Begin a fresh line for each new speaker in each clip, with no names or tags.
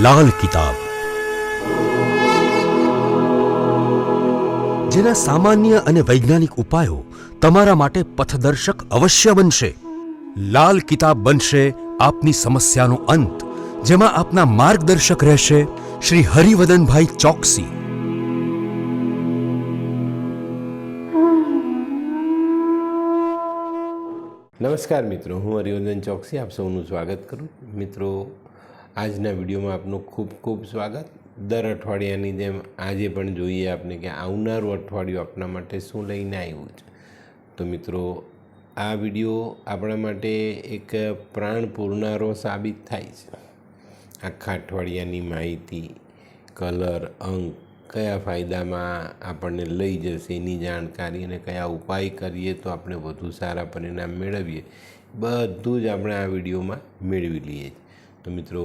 લાલ કિતાબ, જેના સામાન્ય અને વૈજ્ઞાનિક ઉપાયો તમારા માટે પથદર્શક અવશ્ય બનશે. લાલ કિતાબ બનશે આપની સમસ્યાનો અંત, જેમાં આપના માર્ગદર્શક રહેશે શ્રી હરિવદનભાઈ ચોકસી.
નમસ્કાર મિત્રો, હું હરિવર્ધન ચોકસી આપ સૌનું સ્વાગત કરું. મિત્રો, આજના વિડીયોમાં આપનું ખૂબ ખૂબ સ્વાગત. દર અઠવાડિયાની જેમ આજે પણ જોઈએ આપણે કે આવનારું અઠવાડિયું આપણા માટે શું લઈને આવ્યું છે. તો મિત્રો, આ વિડીયો આપણા માટે એક પ્રાણ પૂરનારો સાબિત થાય છે. આખા અઠવાડિયાની માહિતી, કલર, અંક, કયા ફાયદામાં આપણને લઈ જશે એની જાણકારી અને કયા ઉપાય કરીએ તો આપણે વધુ સારા પરિણામ મેળવીએ, બધું જ આપણે આ વિડીયોમાં મેળવી લઈએ. તો મિત્રો,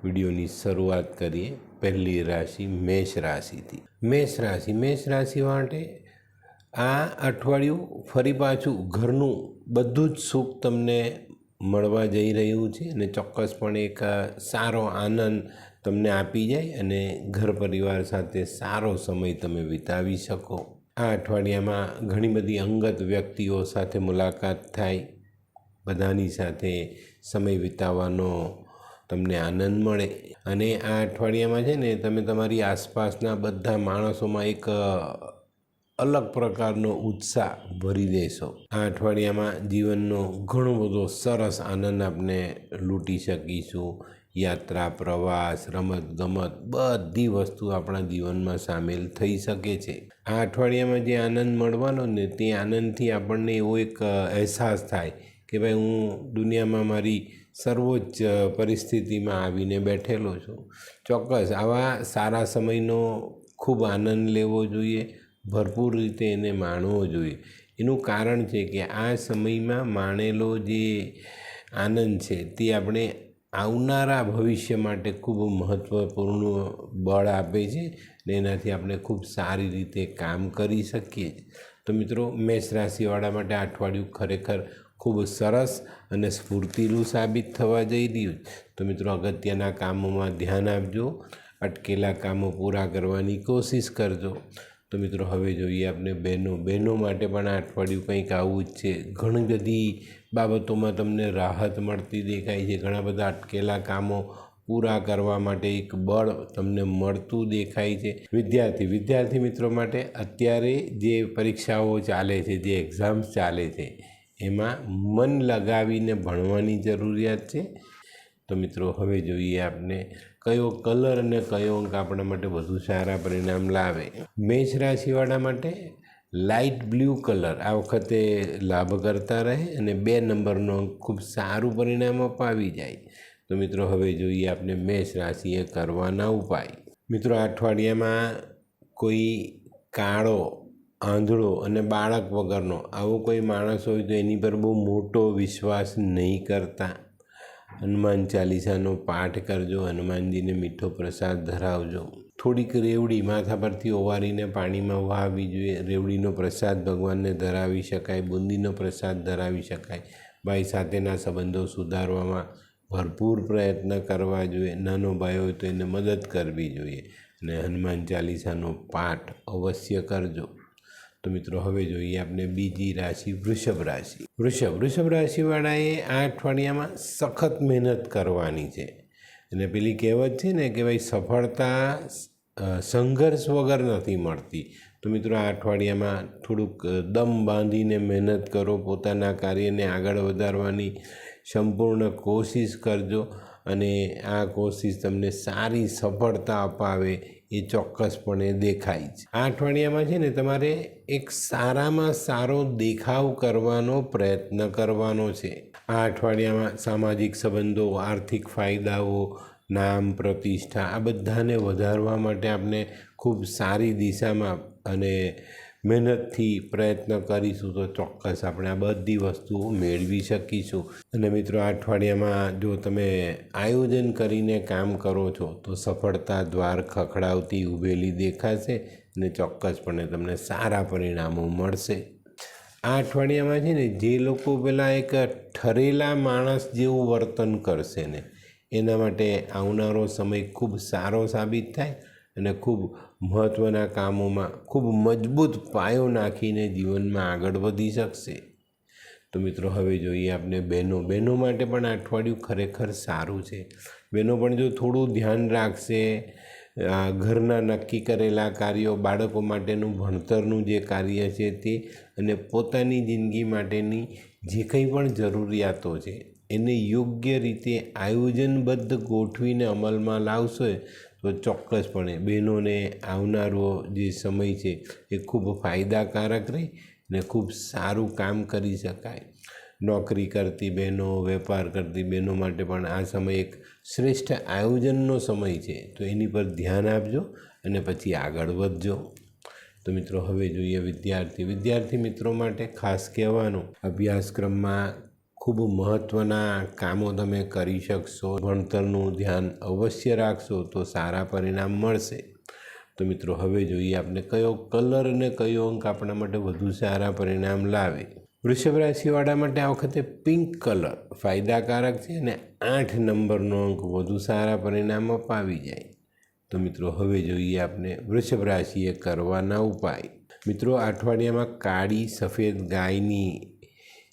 વિડીયોની શરૂઆત કરીએ પહેલી રાશિ મેષ રાશિથી. મેષ રાશિ માટે આ અઠવાડિયું ફરી પાછું ઘરનું બધું જ સુખ તમને મળવા જઈ રહ્યું છે અને ચોક્કસપણે એક સારો આનંદ તમને આપી જાય અને ઘર પરિવાર સાથે સારો સમય તમે વિતાવી શકો. આ અઠવાડિયામાં ઘણી બધી અંગત વ્યક્તિઓ સાથે મુલાકાત થાય, બધાની સાથે સમય વિતાવવાનો તમને આનંદ મળે અને આ અઠવાડિયામાં છે ને તમે તમારી આસપાસના બધા માણસોમાં એક અલગ પ્રકારનો ઉત્સાહ ભરી દેશો. આ અઠવાડિયામાં જીવનનો ઘણો બધો સરસ આનંદ આપણે લૂંટી શકીશું. યાત્રા, પ્રવાસ, રમતગમત બધી વસ્તુ આપણા જીવનમાં સામેલ થઈ શકે છે. આ અઠવાડિયામાં જે આનંદ મળવાનો ને તે આનંદથી આપણને એવો એક અહેસાસ થાય કે ભાઈ હું દુનિયામાં મારી સર્વોચ્ચ પરિસ્થિતિમાં આવીને બેઠેલો છું. ચોક્કસ આવા સારા સમયનો ખૂબ આનંદ લેવો જોઈએ, ભરપૂર રીતે એને માણવો જોઈએ. એનું કારણ છે કે આ સમયમાં માણેલો જે આનંદ છે તે આપણે આવનારા ભવિષ્ય માટે ખૂબ મહત્ત્વપૂર્ણ બળ આપે છે ને એનાથી આપણે ખૂબ સારી રીતે કામ કરી શકીએ. તો મિત્રો, મેષ રાશિવાળા માટે આ અઠવાડિયું ખરેખર ખૂબ સરસ અને સ્ફૂર્તિલું સાબિત થવા જઈ રહ્યું. તો મિત્રો, અગત્યના કામોમાં ધ્યાન આપજો, અટકેલા કામો પૂરા કરવાની કોશિશ કરજો. તો મિત્રો, હવે જોઈએ આપણે બહેનો માટે પણ આ અઠવાડિયું કંઈક આવું જ છે. ઘણી બધી બાબતોમાં તમને રાહત મળતી દેખાય છે. ઘણા બધા અટકેલા કામો પૂરા કરવા માટે એક બળ તમને મળતું દેખાય છે. વિદ્યાર્થી મિત્રો માટે અત્યારે જે પરીક્ષાઓ ચાલે છે, જે એક્ઝામ્સ ચાલે છે, એમાં મન લગાવીને ભણવાની જરૂરિયાત છે. તો મિત્રો, હવે જોઈએ આપણે કયો કલર અને કયો અંક આપણા માટે વધુ સારા પરિણામ લાવે. મેષ રાશિવાળા માટે લાઇટ બ્લુ કલર આ વખતે લાભ કરતા રહે અને 2 નંબરનો અંક ખૂબ સારું પરિણામ અપાવી જાય. તો મિત્રો, હવે જોઈએ આપણે મેષ રાશિએ કરવાના ઉપાય. મિત્રો, આ અઠવાડિયામાં કોઈ કાળો, આંધળો અને બાળક વગરનો આવો કોઈ માણસ હોય તો એની પર બહુ મોટો વિશ્વાસ નહીં કરતા. હનુમાન ચાલીસાનો પાઠ કરજો, હનુમાનજીને મીઠો પ્રસાદ ધરાવજો. થોડીક રેવડી માથા પરથી ઓવારીને પાણીમાં વહાવી જોઈએ. રેવડીનો પ્રસાદ ભગવાનને ધરાવી શકાય, બુંદીનો પ્રસાદ ધરાવી શકાય. ભાઈ સાથેના સંબંધો સુધારવામાં ભરપૂર પ્રયત્ન કરવા જોઈએ. નાનો ભાઈ હોય તો એને મદદ કરવી જોઈએ અને હનુમાન ચાલીસાનો પાઠ અવશ્ય કરજો. તો મિત્રો, હવે જોઈએ આપણે બીજી રાશિ વૃષભ રાશિ. વૃષભ રાશિવાળાએ આ અઠવાડિયામાં સખત મહેનત કરવાની છે અને પેલી કહેવત છે ને કે ભાઈ સફળતા સંઘર્ષ વગર નથી મળતી. તો મિત્રો, આ અઠવાડિયામાં થોડુંક દમ બાંધીને મહેનત કરો, પોતાના કાર્યને આગળ વધારવાની સંપૂર્ણ કોશિશ કરજો અને આ કોશિશ તમને સારી સફળતા અપાવે એ ચોક્કસપણે દેખાય છે. આ અઠવાડિયામાં છે ને તમારે એક સારામાં સારો દેખાવ કરવાનો પ્રયત્ન કરવાનો છે. આ અઠવાડિયામાં સામાજિક સંબંધો, આર્થિક ફાયદાઓ, નામ, પ્રતિષ્ઠા આ બધાને વધારવા માટે આપણે ખૂબ સારી દિશામાં અને મહેનતથી પ્રયત્ન કરીશું તો ચોક્કસ આપણે આ બધી વસ્તુઓ મેળવી શકીશું. અને મિત્રો, આ અઠવાડિયામાં જો તમે આયોજન કરીને કામ કરો છો તો સફળતા દ્વાર ખખડાવતી ઊભેલી દેખાશે અને ચોક્કસપણે તમને સારા પરિણામો મળશે. આ અઠવાડિયામાં છે ને જે લોકો પેલા એક ઠરેલા માણસ જેવું વર્તન કરશે ને એના માટે આવનારો સમય ખૂબ સારો સાબિત થાય અને ખૂબ મહત્ત્વના કામોમાં ખૂબ મજબૂત પાયો નાખીને જીવનમાં આગળ વધી શકશે। તો મિત્રો હવે જોઈએ આપણે બહેનો માટે પણ આ અઠવાડિયું ખરેખર સારું છે। બહેનો પણ જો થોડું ધ્યાન રાખશે, ઘરના નક્કી કરેલા કાર્યો, બાળકો માટેનું ભણતરનું જે કાર્ય છે તે, અને પોતાની જિંદગી માટેની જે કંઈ પણ જરૂરિયાતો છે એને યોગ્ય રીતે આયોજનબદ્ધ ગોઠવીને અમલમાં લાવશો તો ચોક્કસપણે બહેનોને આવનારો જે સમય છે એ ખૂબ ફાયદાકારક રહે ને ખૂબ સારું કામ કરી શકાય। નોકરી કરતી બહેનો, વેપાર કરતી બહેનો માટે પણ આ સમય એક શ્રેષ્ઠ આયોજનનો સમય છે, તો એની પર ધ્યાન આપજો અને પછી આગળ વધજો। તો મિત્રો હવે જોઈએ વિદ્યાર્થી મિત્રો માટે ખાસ કહેવાનું, અભ્યાસક્રમમાં ખૂબ મહત્ત્વના કામો તમે કરી શકશો। ભણતરનું ધ્યાન અવશ્ય રાખશો તો સારા પરિણામ મળશે। તો મિત્રો હવે જોઈએ આપણે કયો કલર અને કયો અંક આપણા માટે વધુ સારા પરિણામ લાવે। વૃષભ રાશિવાળા માટે આ વખતે પિંક કલર ફાયદાકારક છે અને 8 નંબરનો અંક વધુ સારા પરિણામ અપાવી જાય। તો મિત્રો હવે જોઈએ આપણે વૃષભ રાશિએ કરવાના ઉપાય। મિત્રો અઠવાડિયામાં કાળી સફેદ ગાયની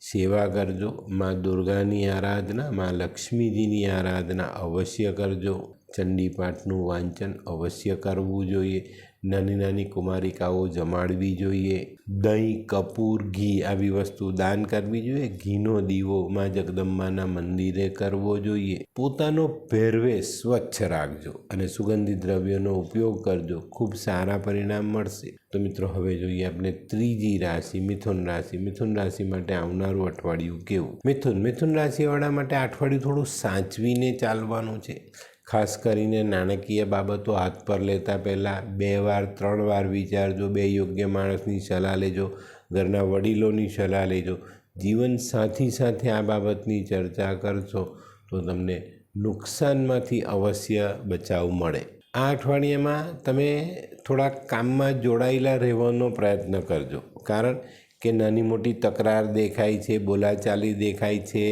સેવા કરજો, મા દુર્ગાની આરાધના, મા લક્ષ્મીજીની આરાધના અવશ્ય કરજો। ચંડીપાઠનું વાંચન અવશ્ય કરવું જોઈએ। નાની નાની કુમારિકાઓ જમાડવી જોઈએ। દહીં, કપૂર, ઘી આવી વસ્તુ દાન કરવી જોઈએ। ઘીનો દીવો મા જગદંબાના મંદિરે કરવો જોઈએ। પોતાનો પહેરવેશ સ્વચ્છ રાખજો અને સુગંધિત દ્રવ્યોનો ઉપયોગ કરજો, ખૂબ સારા પરિણામ મળશે। તો મિત્રો હવે જોઈએ આપણે ત્રીજી રાશિ મિથુન રાશિ। મિથુન રાશિ માટે આવનારું અઠવાડિયું કેવું? મિથુન રાશિવાળા માટે આ અઠવાડિયું થોડું સાચવીને ચાલવાનું છે। ખાસ કરીને નાણાકીય બાબતો હાથ પર લેતા પહેલાં 2 વાર 3 વાર વિચારજો। 2 યોગ્ય માણસની સલાહ લેજો, ઘરના વડીલોની સલાહ લેજો। જીવનસાથી સાથે આ બાબતની ચર્ચા કરશો તો તમને નુકસાનમાંથી અવશ્ય બચાવ મળે। આ અઠવાડિયામાં તમે થોડા કામમાં જોડાયેલા રહેવાનો પ્રયત્ન કરજો, કારણ કે નાની મોટી તકરાર દેખાય છે, બોલાચાલી દેખાય છે,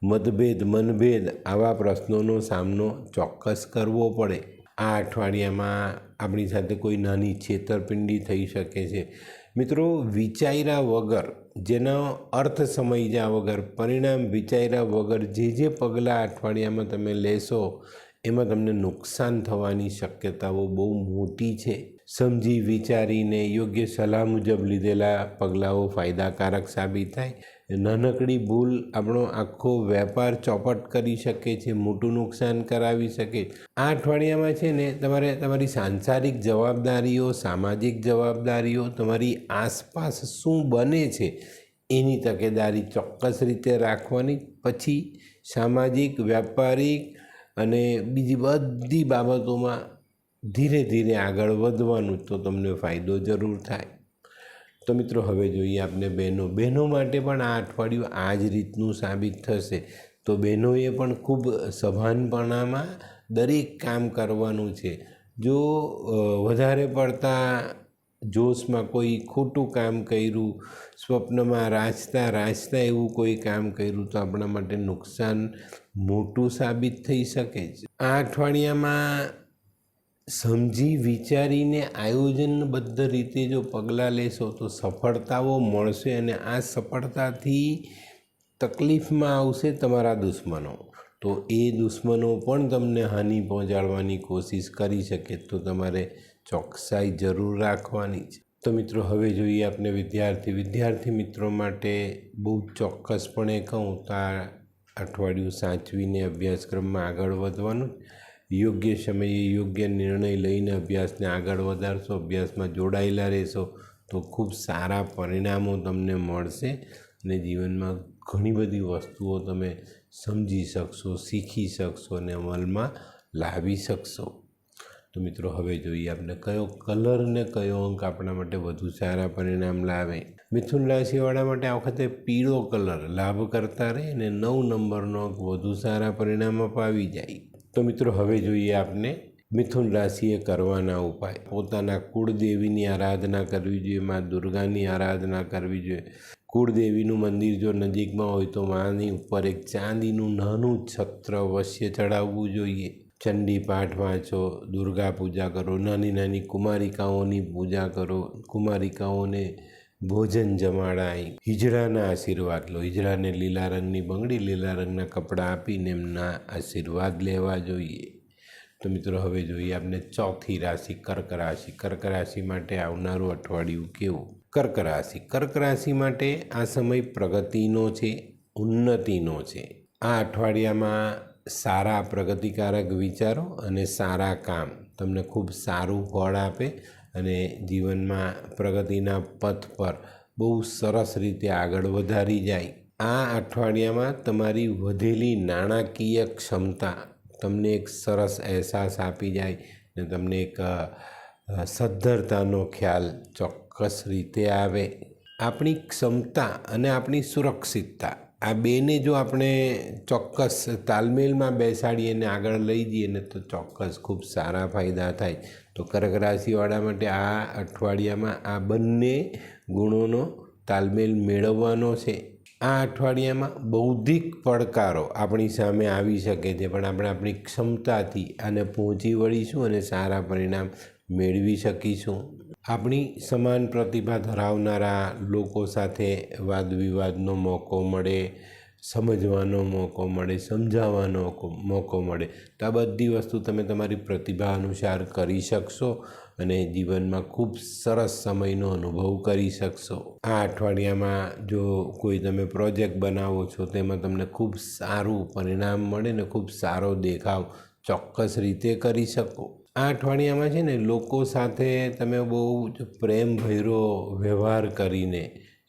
મનભેદ આવા પ્રશ્નોનો સામનો ચોક્કસ કરવો પડે। આ અઠવાડિયામાં આપણી સાથે કોઈ નાની છેતરપિંડી થઈ શકે છે। મિત્રો વિચાર્યા વગર, જેનો અર્થ સમજ્યા વગર, પરિણામ વિચાર્યા વગર જે પગલાં અઠવાડિયામાં તમે લેશો એમાં તમને નુકસાન થવાની શક્યતાઓ બહુ મોટી છે। સમજી વિચારીને યોગ્ય સલાહ મુજબ લીધેલા પગલાંઓ ફાયદાકારક સાબિત થાય। નાનકડી ભૂલ આપણો આખો વેપાર ચોપટ કરી શકે છે, મોટું નુકસાન કરાવી શકે। આ અઠવાડિયામાં છે ને તમારે તમારી સાંસારિક જવાબદારીઓ, સામાજિક જવાબદારીઓ, તમારી આસપાસ શું બને છે એની તકેદારી ચોક્કસ રીતે રાખવાની। પછી સામાજિક, વ્યાપારિક અને બીજી બધી બાબતોમાં ધીરે ધીરે આગળ વધવાનું, તો તમને ફાયદો જરૂર થાય। તો મિત્રો હવે જોઈએ આપણે બહેનો માટે પણ આ અઠવાડિયું આ જ રીતનું સાબિત થશે। તો બહેનોએ પણ ખૂબ સભાનપણામાં દરેક કામ કરવાનું છે। જો વધારે પડતા જોશમાં કોઈ ખોટું કામ કર્યું, સ્વપ્નમાં રાચતા એવું કોઈ કામ કર્યું તો આપણા માટે નુકસાન મોટું સાબિત થઈ શકે છે। આ અઠવાડિયામાં સમજી વિચારીને આયોજનબદ્ધ રીતે જો પગલાં લેશો તો સફળતાઓ મળશે, અને આ સફળતાથી તકલીફમાં આવશે તમારા દુશ્મનો। તો એ દુશ્મનો પણ તમને હાનિ પહોંચાડવાની કોશિશ કરી શકે, તો તમારે ચોકસાઈ જરૂર રાખવાની છે। તો મિત્રો હવે જોઈએ આપણે વિદ્યાર્થી મિત્રો માટે બહુ ચોક્કસપણે કહું તો આ અઠવાડિયું સાચવીને અભ્યાસક્રમમાં આગળ વધવાનું। યોગ્ય સમયે યોગ્ય નિર્ણય લઈને અભ્યાસને આગળ વધારશો, અભ્યાસમાં જોડાયેલા રહેશો તો ખૂબ સારા પરિણામો તમને મળશે અને જીવનમાં ઘણી બધી વસ્તુઓ તમે સમજી શકશો, શીખી શકશો અને અમલમાં લાવી શકશો। તો મિત્રો હવે જોઈએ આપણે કયો કલર ને કયો અંક આપણા માટે વધુ સારા પરિણામ લાવે। મિથુન રાશિવાળા માટે આ વખતે પીળો કલર લાભ કરતા રહે અને 9 નંબરનો અંક વધુ સારા પરિણામ અપાવી જાય। તો મિત્રો હવે જોઈએ આપણે મિથુન રાશિએ કરવાના ઉપાય। પોતાના કુળદેવીની આરાધના કરવી જોઈએ, મા દુર્ગાની આરાધના કરવી જોઈએ। કુળદેવીનું મંદિર જો નજીકમાં હોય તો માની ઉપર એક ચાંદીનું નાનું છત્ર અવશ્ય ચડાવવું જોઈએ. ચંડી પાઠ વાંચો, દુર્ગા પૂજા કરો, નાની નાની કુમારિકાઓની પૂજા કરો, કુમારિકાઓને ભોજન જમાડાય, હિજડાના આશીર્વાદ લો. હિજડાને લીલા રંગની બંગડી, લીલા રંગના કપડાં આપીને એમના આશીર્વાદ લેવા જોઈએ. તો મિત્રો હવે જોઈએ આપણે ચોથી રાશિ કર્ક રાશિ. કર્ક રાશિ માટે આવનારું અઠવાડિયું કેવું? કર્ક રાશિ માટે આ સમય પ્રગતિનો છે, ઉન્નતિનો છે. આ અઠવાડિયામાં સારા પ્રગતિકારક વિચારો અને સારા કામ તમને ખૂબ સારું ફળ આપે અને જીવનમાં પ્રગતિના પથ પર બહુ સરસ રીતે આગળ વધારી જાય. આ અઠવાડિયામાં તમારી વધેલી નાણાકીય ક્ષમતા તમને એક સરસ અહેસાસ આપી જાય ને તમને એક સદ્ધરતાનો ખ્યાલ ચોક્કસ રીતે આવે. આપણી ક્ષમતા અને આપણી સુરક્ષિતતા આ બેને જો આપણે ચોક્કસ તાલમેલમાં બેસાડીએ અને આગળ લઈ જઈએ ને તો ચોક્કસ ખૂબ સારા ફાયદા થાય. તો કર્ક રાશિવાળા માટે આ અઠવાડિયામાં આ બંને ગુણોનો તાલમેલ મેળવવાનો છે. આ અઠવાડિયામાં બૌદ્ધિક પડકારો આપણી સામે આવી શકે છે, પણ આપણે આપણી ક્ષમતાથી આને પહોંચી વળીશું અને સારા પરિણામ મેળવી શકીશું. આપણી સમાન પ્રતિભા ધરાવનારા લોકો સાથે વાદવિવાદનો મોકો મળે, સમજવાનો મોકો મળે, સમજાવવાનો મોકો મળે. તો આ બધી વસ્તુ તમે તમારી પ્રતિભા અનુસાર કરી શકશો અને જીવનમાં ખૂબ સરસ સમયનો અનુભવ કરી શકશો. આ અઠવાડિયામાં જો કોઈ તમે પ્રોજેક્ટ બનાવો છો તેમાં તમને ખૂબ સારું પરિણામ મળે ને ખૂબ સારો દેખાવ ચોક્કસ રીતે કરી શકો. આ અઠવાડિયામાં છે ને લોકો સાથે તમે બહુ જ પ્રેમભર્યો વ્યવહાર કરીને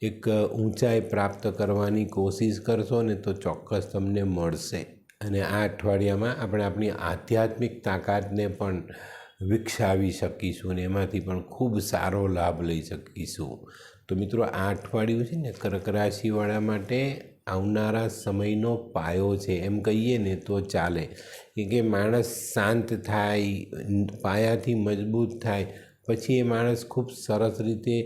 એક ઊંચાઈ પ્રાપ્ત કરવાની કોશિશ કરશો ને તો ચોક્કસ તમને મળશે. અને આ અઠવાડિયામાં આપણે આપણી આધ્યાત્મિક તાકાતને પણ વિકસાવી શકીશું અને એમાંથી પણ ખૂબ સારો લાભ લઈ શકીશું. તો મિત્રો આ અઠવાડિયું છે ને કર્ક રાશિવાળા માટે આવનારા સમયનો પાયો છે એમ કહીએ ને તો ચાલે. કે માણસ શાંત થાય, પાયાથી મજબૂત થાય, પછી એ માણસ ખૂબ સરસ રીતે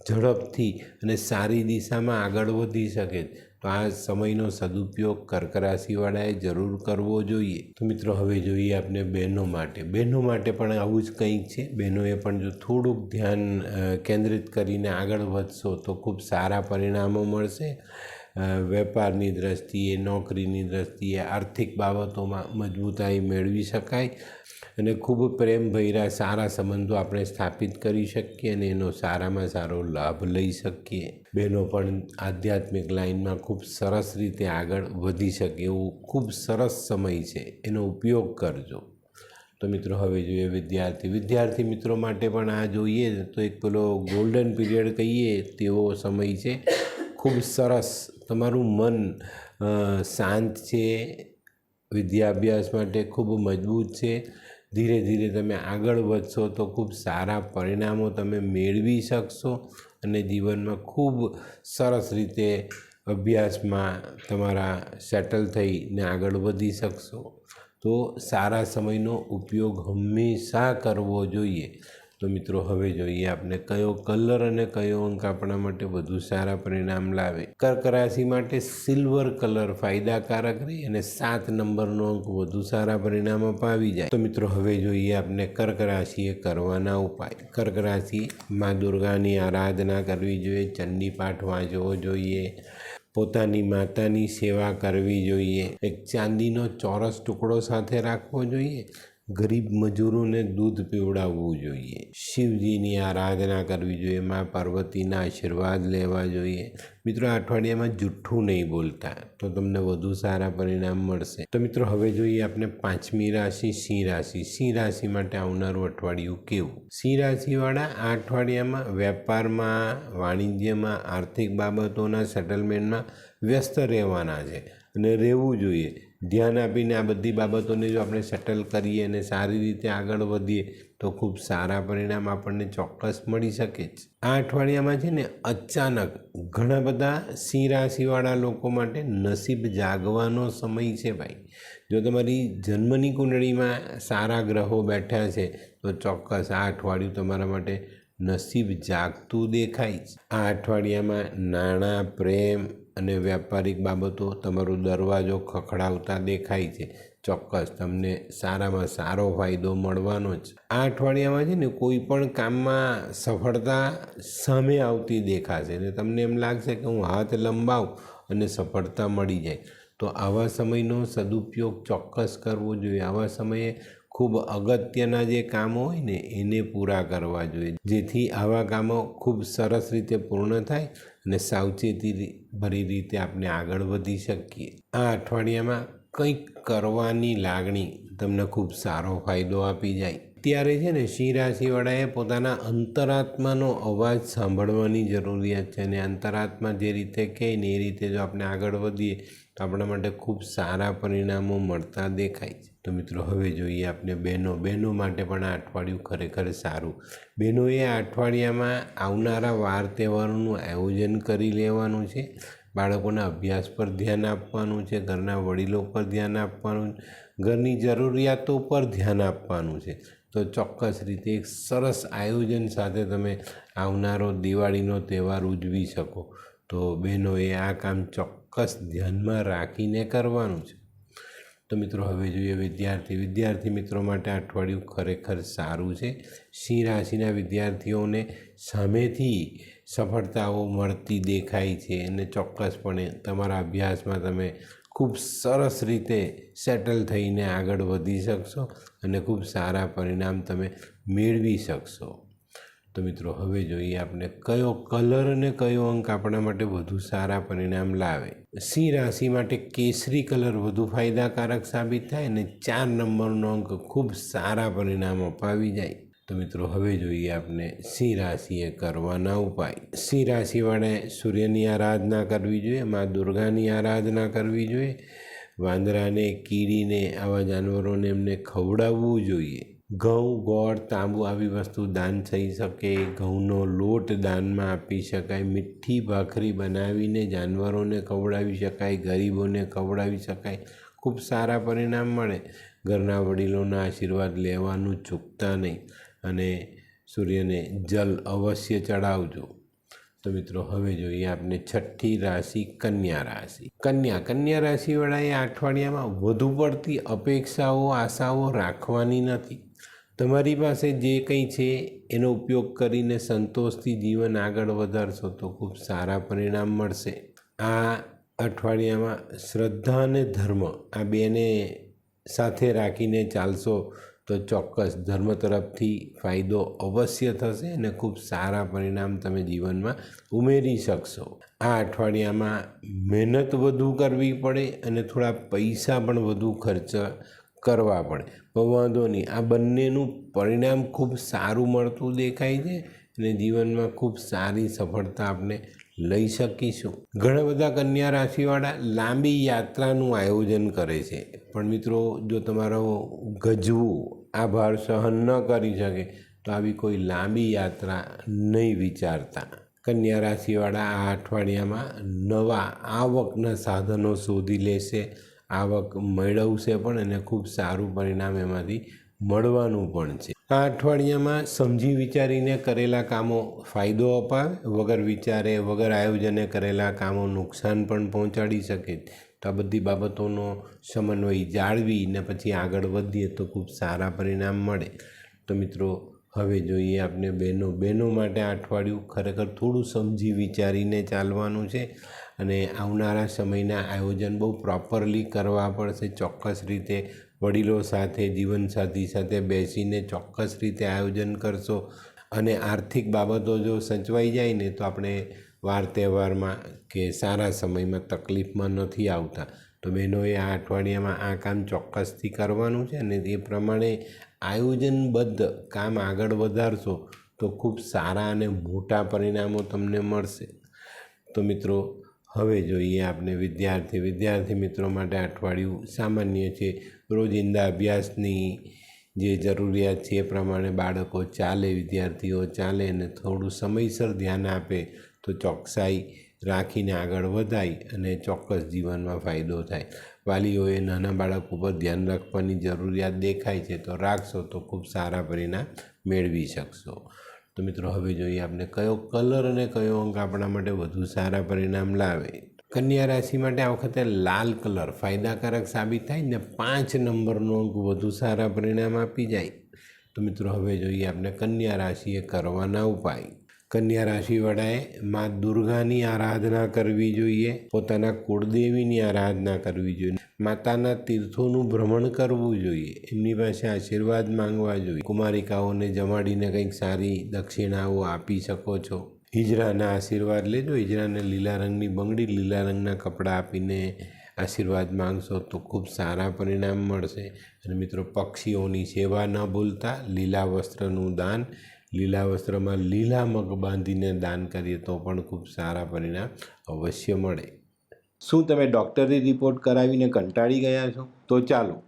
ઝડપથી અને સારી દિશામાં આગળ વધી શકે. તો આ સમયનો સદુપયોગ કર્ક રાશિવાળાએ જરૂર કરવો જોઈએ. તો મિત્રો હવે જોઈએ આપણે બહેનો માટે. બહેનો માટે પણ આવું જ કંઈક છે. બહેનોએ પણ જો થોડુંક ધ્યાન કેન્દ્રિત કરીને આગળ વધશો તો ખૂબ સારા પરિણામો મળશે. વેપારની દ્રષ્ટિએ, નોકરીની દ્રષ્ટિએ, આર્થિક બાબતોમાં મજબૂતાઈ મેળવી શકાય અને ખૂબ પ્રેમભર્યા સારા સંબંધો આપણે સ્થાપિત કરી શકીએ અને એનો સારામાં સારો લાભ લઈ શકીએ. બહેનો પણ આધ્યાત્મિક લાઇનમાં ખૂબ સરસ રીતે આગળ વધી શકે એવું ખૂબ સરસ સમય છે, એનો ઉપયોગ કરજો. તો મિત્રો હવે જોઈએ વિદ્યાર્થી મિત્રો માટે પણ આ જોઈએ તો એક પેલો ગોલ્ડન પીરિયડ કહીએ તેવો સમય છે. ખૂબ સરસ તમારું મન શાંત છે, વિદ્યાભ્યાસ માટે ખૂબ મજબૂત છે. ધીરે ધીરે તમે આગળ વધશો તો ખૂબ સારા પરિણામો તમે મેળવી શકશો અને જીવનમાં ખૂબ સરસ રીતે અભ્યાસમાં તમારા સેટલ થઈને આગળ વધી શકશો. તો સારા સમયનો ઉપયોગ હંમેશા કરવો જોઈએ. તો મિત્રો હવે જોઈએ આપણે કયો કલર અને કયો અંક આપણા માટે વધુ સારા પરિણામ લાવે. કર્ક રાશિ માટે સિલ્વર કલર ફાયદાકારક રહે અને 7 નંબરનો અંક વધુ સારા પરિણામ અપાવી જાય. તો મિત્રો હવે જોઈએ આપણે કર્ક રાશિએ કરવાના ઉપાય. કર્ક રાશિ માં દુર્ગાની આરાધના કરવી જોઈએ, ચંડી પાઠ વાંચવો જોઈએ, પોતાની માતાની સેવા કરવી જોઈએ, એક ચાંદીનો ચોરસ ટુકડો સાથે રાખવો જોઈએ, ગરીબ મજૂરોને દૂધ પીવડાવવું જોઈએ, શિવજીની આરાધના કરવી જોઈએ, મા પાર્વતીના આશીર્વાદ લેવા જોઈએ. મિત્રો આ અઠવાડિયામાં જુઠ્ઠું નહીં બોલતા તો તમને વધુ સારા પરિણામ મળશે. તો મિત્રો હવે જોઈએ આપણે 5મી રાશિ સિંહ રાશિ. સિંહ રાશિ માટે આવનારું અઠવાડિયું કેવું? સિંહ રાશિવાળા આ અઠવાડિયામાં વેપારમાં, વાણિજ્યમાં, આર્થિક બાબતોના સેટલમેન્ટમાં વ્યસ્ત રહેવાના છે અને રહેવું જોઈએ. ધ્યાન આપીને આ બધી બાબતોને જો આપણે સેટલ કરીએ અને સારી રીતે આગળ વધીએ તો ખૂબ સારા પરિણામ આપણને ચોક્કસ મળી શકે છે. આ અઠવાડિયામાં છે ને અચાનક ઘણા બધા સિંહ રાશિવાળા લોકો માટે નસીબ જાગવાનો સમય છે ભાઈ. જો તમારી જન્મની કુંડળીમાં સારા ગ્રહો બેઠા છે તો ચોક્કસ આ અઠવાડિયું તમારા માટે નસીબ જાગતું દેખાય છે. આ અઠવાડિયામાં નાણાં, પ્રેમ અને વ્યાપારિક બાબતો તમારો દરવાજો ખખડાવતા દેખાય છે. ચોક્કસ તમને સારામાં સારો ફાયદો મળવાનો જ. આ અઠવાડિયામાં છે ને કોઈ પણ કામમાં સફળતા સામે આવતી દેખાશે અને તમને એમ લાગશે કે હું હાથ લંબાવું અને સફળતા મળી જાય. તો આવા સમયનો સદુપયોગ ચોક્કસ કરવો જોઈએ. આવા સમયે ખૂબ અગત્યના જે કામો હોય ને એને પૂરા કરવા જોઈએ, જેથી આવા કામો ખૂબ સરસ રીતે પૂર્ણ થાય અને સાવચેતી ભરી રીતે આપણે આગળ વધી શકીએ. આ અઠવાડિયામાં કંઈક કરવાની લાગણી તમને ખૂબ સારો ફાયદો આપી જાય. ત્યારે છે ને સિંહ રાશિવાળાએ પોતાના અંતરાત્માનો અવાજ સાંભળવાની જરૂરિયાત છે અને અંતરાત્મા જે રીતે કહે ને એ રીતે જો આપણે આગળ વધીએ તો આપણા માટે ખૂબ સારા પરિણામો મળતા દેખાય છે. તો મિત્રો હવે જોઈએ આપણે બહેનો માટે પણ આ અઠવાડિયું ખરેખર સારું. બહેનોએ આ અઠવાડિયામાં આવનારા વાર તહેવારોનું આયોજન કરી લેવાનું છે. બાળકોના અભ્યાસ પર ધ્યાન આપવાનું છે, ઘરના વડીલો પર ધ્યાન આપવાનું, ઘરની જરૂરિયાતો પર ધ્યાન આપવાનું છે. તો ચોક્કસ રીતે એક સરસ આયોજન સાથે તમે આવનારો દિવાળીનો તહેવાર ઉજવી શકો. તો બહેનોએ આ કામ ચોક્કસ ધ્યાનમાં રાખીને કરવાનું છે. તો મિત્રો હવે જોઈએ વિદ્યાર્થી મિત્રો માટે અઠવાડિયું ખરેખર સારું છે. સિંહ રાશિના વિદ્યાર્થીઓને સામેથી સફળતાઓ મળતી દેખાય છે અને ચોક્કસપણે તમારા અભ્યાસમાં તમે ખૂબ સરસ રીતે સેટલ થઈને આગળ વધી શકશો અને ખૂબ સારા પરિણામ તમે મેળવી શકશો. તો મિત્રો હવે જોઈએ આપણે કયો કલર અને કયો અંક આપણા માટે વધુ સારા પરિણામ લાવે. સિંહ રાશિ માટે કેસરી કલર વધુ ફાયદાકારક સાબિત થાય અને 4 નંબરનો અંક ખૂબ સારા પરિણામ અપાવી જાય. તો મિત્રો હવે જોઈએ આપણે સિંહ રાશિએ કરવાના ઉપાય. સિંહ રાશિવાળાએ સૂર્યની આરાધના કરવી જોઈએ, મા દુર્ગાની આરાધના કરવી જોઈએ, વાંદરાને, કીડીને, આવા જાનવરોને એમને ખવડાવવું જોઈએ. ઘઉં, ગોળ, તાંબુ આવી વસ્તુ દાન થઈ શકે. ઘઉંનો લોટ દાનમાં આપી શકાય. મીઠી ભાખરી બનાવીને જાનવરોને ખવડાવી શકાય, ગરીબોને ખવડાવી શકાય. ખૂબ સારા પરિણામ મળે. ઘરના વડીલોના આશીર્વાદ લેવાનું ચૂકતા નહીં અને સૂર્યને જલ અવશ્ય ચડાવજો. તો મિત્રો હવે જોઈએ આપણે છઠ્ઠી રાશિ કન્યા રાશિ. કન્યા રાશિવાળાએ આ અઠવાડિયામાં વધુ પડતી અપેક્ષાઓ, આશાઓ રાખવાની નથી. તમારી પાસે જે કંઈ છે એનો ઉપયોગ કરીને સંતોષથી જીવન આગળ વધારશો તો ખૂબ સારા પરિણામ મળશે. આ અઠવાડિયામાં શ્રદ્ધા અને ધર્મ આ બેને સાથે રાખીને ચાલશો તો ચોક્કસ ધર્મ તરફથી ફાયદો અવશ્ય થશે અને ખૂબ સારા પરિણામ તમે જીવનમાં ઉમેરી શકશો. આ અઠવાડિયામાં મહેનત વધુ કરવી પડે અને થોડા પૈસા પણ વધુ ખર્ચ કરવા પડે, પણ વાંધો નહીં, આ બંનેનું પરિણામ ખૂબ સારું મળતું દેખાય છે અને જીવનમાં ખૂબ સારી સફળતા આપણે લઈ શકીશું. ઘણા બધા કન્યા રાશિવાળા લાંબી યાત્રાનું આયોજન કરે છે, પણ મિત્રો જો તમારો ગજવું આ ભાર સહન ન કરી શકે તો આવી કોઈ લાંબી યાત્રા નહીં વિચારતા. કન્યા રાશિવાળા આ અઠવાડિયામાં નવા આવકના સાધનો શોધી લેશે, આવક મેળવશે પણ અને ખૂબ સારું પરિણામ એમાંથી મળવાનું પણ છે. આ અઠવાડિયામાં સમજી વિચારીને કરેલા કામો ફાયદો અપાવે, વગર વિચારે, વગર આયોજને કરેલા કામો નુકસાન પણ પહોંચાડી શકે. તો આ બધી બાબતોનો સમન્વય જાળવીને પછી આગળ વધીએ તો ખૂબ સારા પરિણામ મળે. તો મિત્રો હવે જોઈએ આપણે બહેનો માટે આ અઠવાડિયું ખરેખર થોડું સમજી વિચારીને ચાલવાનું છે અને આવનારા સમયના આયોજન બહુ પ્રોપરલી કરવા પડશે. ચોક્કસ રીતે વડીલો સાથે, જીવનસાથી સાથે બેસીને ચોક્કસ રીતે આયોજન કરશો અને આર્થિક બાબતો જો સચવાઈ જાય ને તો આપણે વાર તહેવારમાં કે સારા સમયમાં તકલીફમાં નથી આવતા. તો બહેનોએ આ અઠવાડિયામાં આ કામ ચોક્કસથી કરવાનું છે અને એ પ્રમાણે આયોજનબદ્ધ કામ આગળ વધારશો તો ખૂબ સારા અને મોટા પરિણામો તમને મળશે. તો મિત્રો હવે જોઈએ આપણે વિદ્યાર્થી મિત્રો માટે અઠવાડિયું સામાન્ય છે. રોજિંદા અભ્યાસની જે જરૂરિયાત છે એ પ્રમાણે બાળકો ચાલે, વિદ્યાર્થીઓ ચાલે અને થોડું સમયસર ધ્યાન આપે તો ચોકસાઈ રાખીને આગળ વધાય અને ચોક્કસ જીવનમાં ફાયદો થાય. વાલીઓએ નાના બાળકો પર ધ્યાન રાખવાની જરૂરિયાત દેખાય છે તો રાખશો તો ખૂબ સારા પરિણામ મેળવી શકશો. તો મિત્રો હવે જોઈએ આપણે કયો કલર અને કયો અંક આપણા માટે વધુ સારા પરિણામ લાવે. કન્યા રાશિ માટે આ વખતે લાલ કલર ફાયદાકારક સાબિત થાય ને 5 નંબરનો અંક વધુ સારા પરિણામ આપી જાય. તો મિત્રો હવે જોઈએ આપણે કન્યા રાશિએ કરવાના ઉપાય. કન્યા રાશિવાળાએ મા દુર્ગાની આરાધના કરવી જોઈએ, પોતાના કુળદેવીની આરાધના કરવી જોઈએ, માતાના તીર્થોનું ભ્રમણ કરવું જોઈએ, એમની પાસે આશીર્વાદ માંગવા જોઈએ. કુમારિકાઓને જમાડીને કંઈક સારી દક્ષિણાઓ આપી શકો છો. હિજરાના આશીર્વાદ લેજો. હિજરાને લીલા રંગની બંગડી, લીલા રંગના કપડાં આપીને આશીર્વાદ માંગશો તો ખૂબ સારા પરિણામ મળશે. અને મિત્રો પક્ષીઓની સેવા ન ભૂલતા. લીલા વસ્ત્રનું દાન, લીલા વસ્ત્રમાં લીલા મગ બાંધીને દાન કરીએ તો પણ ખૂબ સારા પરિણામ અવશ્ય મળે. શું તમે ડૉક્ટરી રિપોર્ટ કરાવીને કંટાળી ગયા છો? તો ચાલો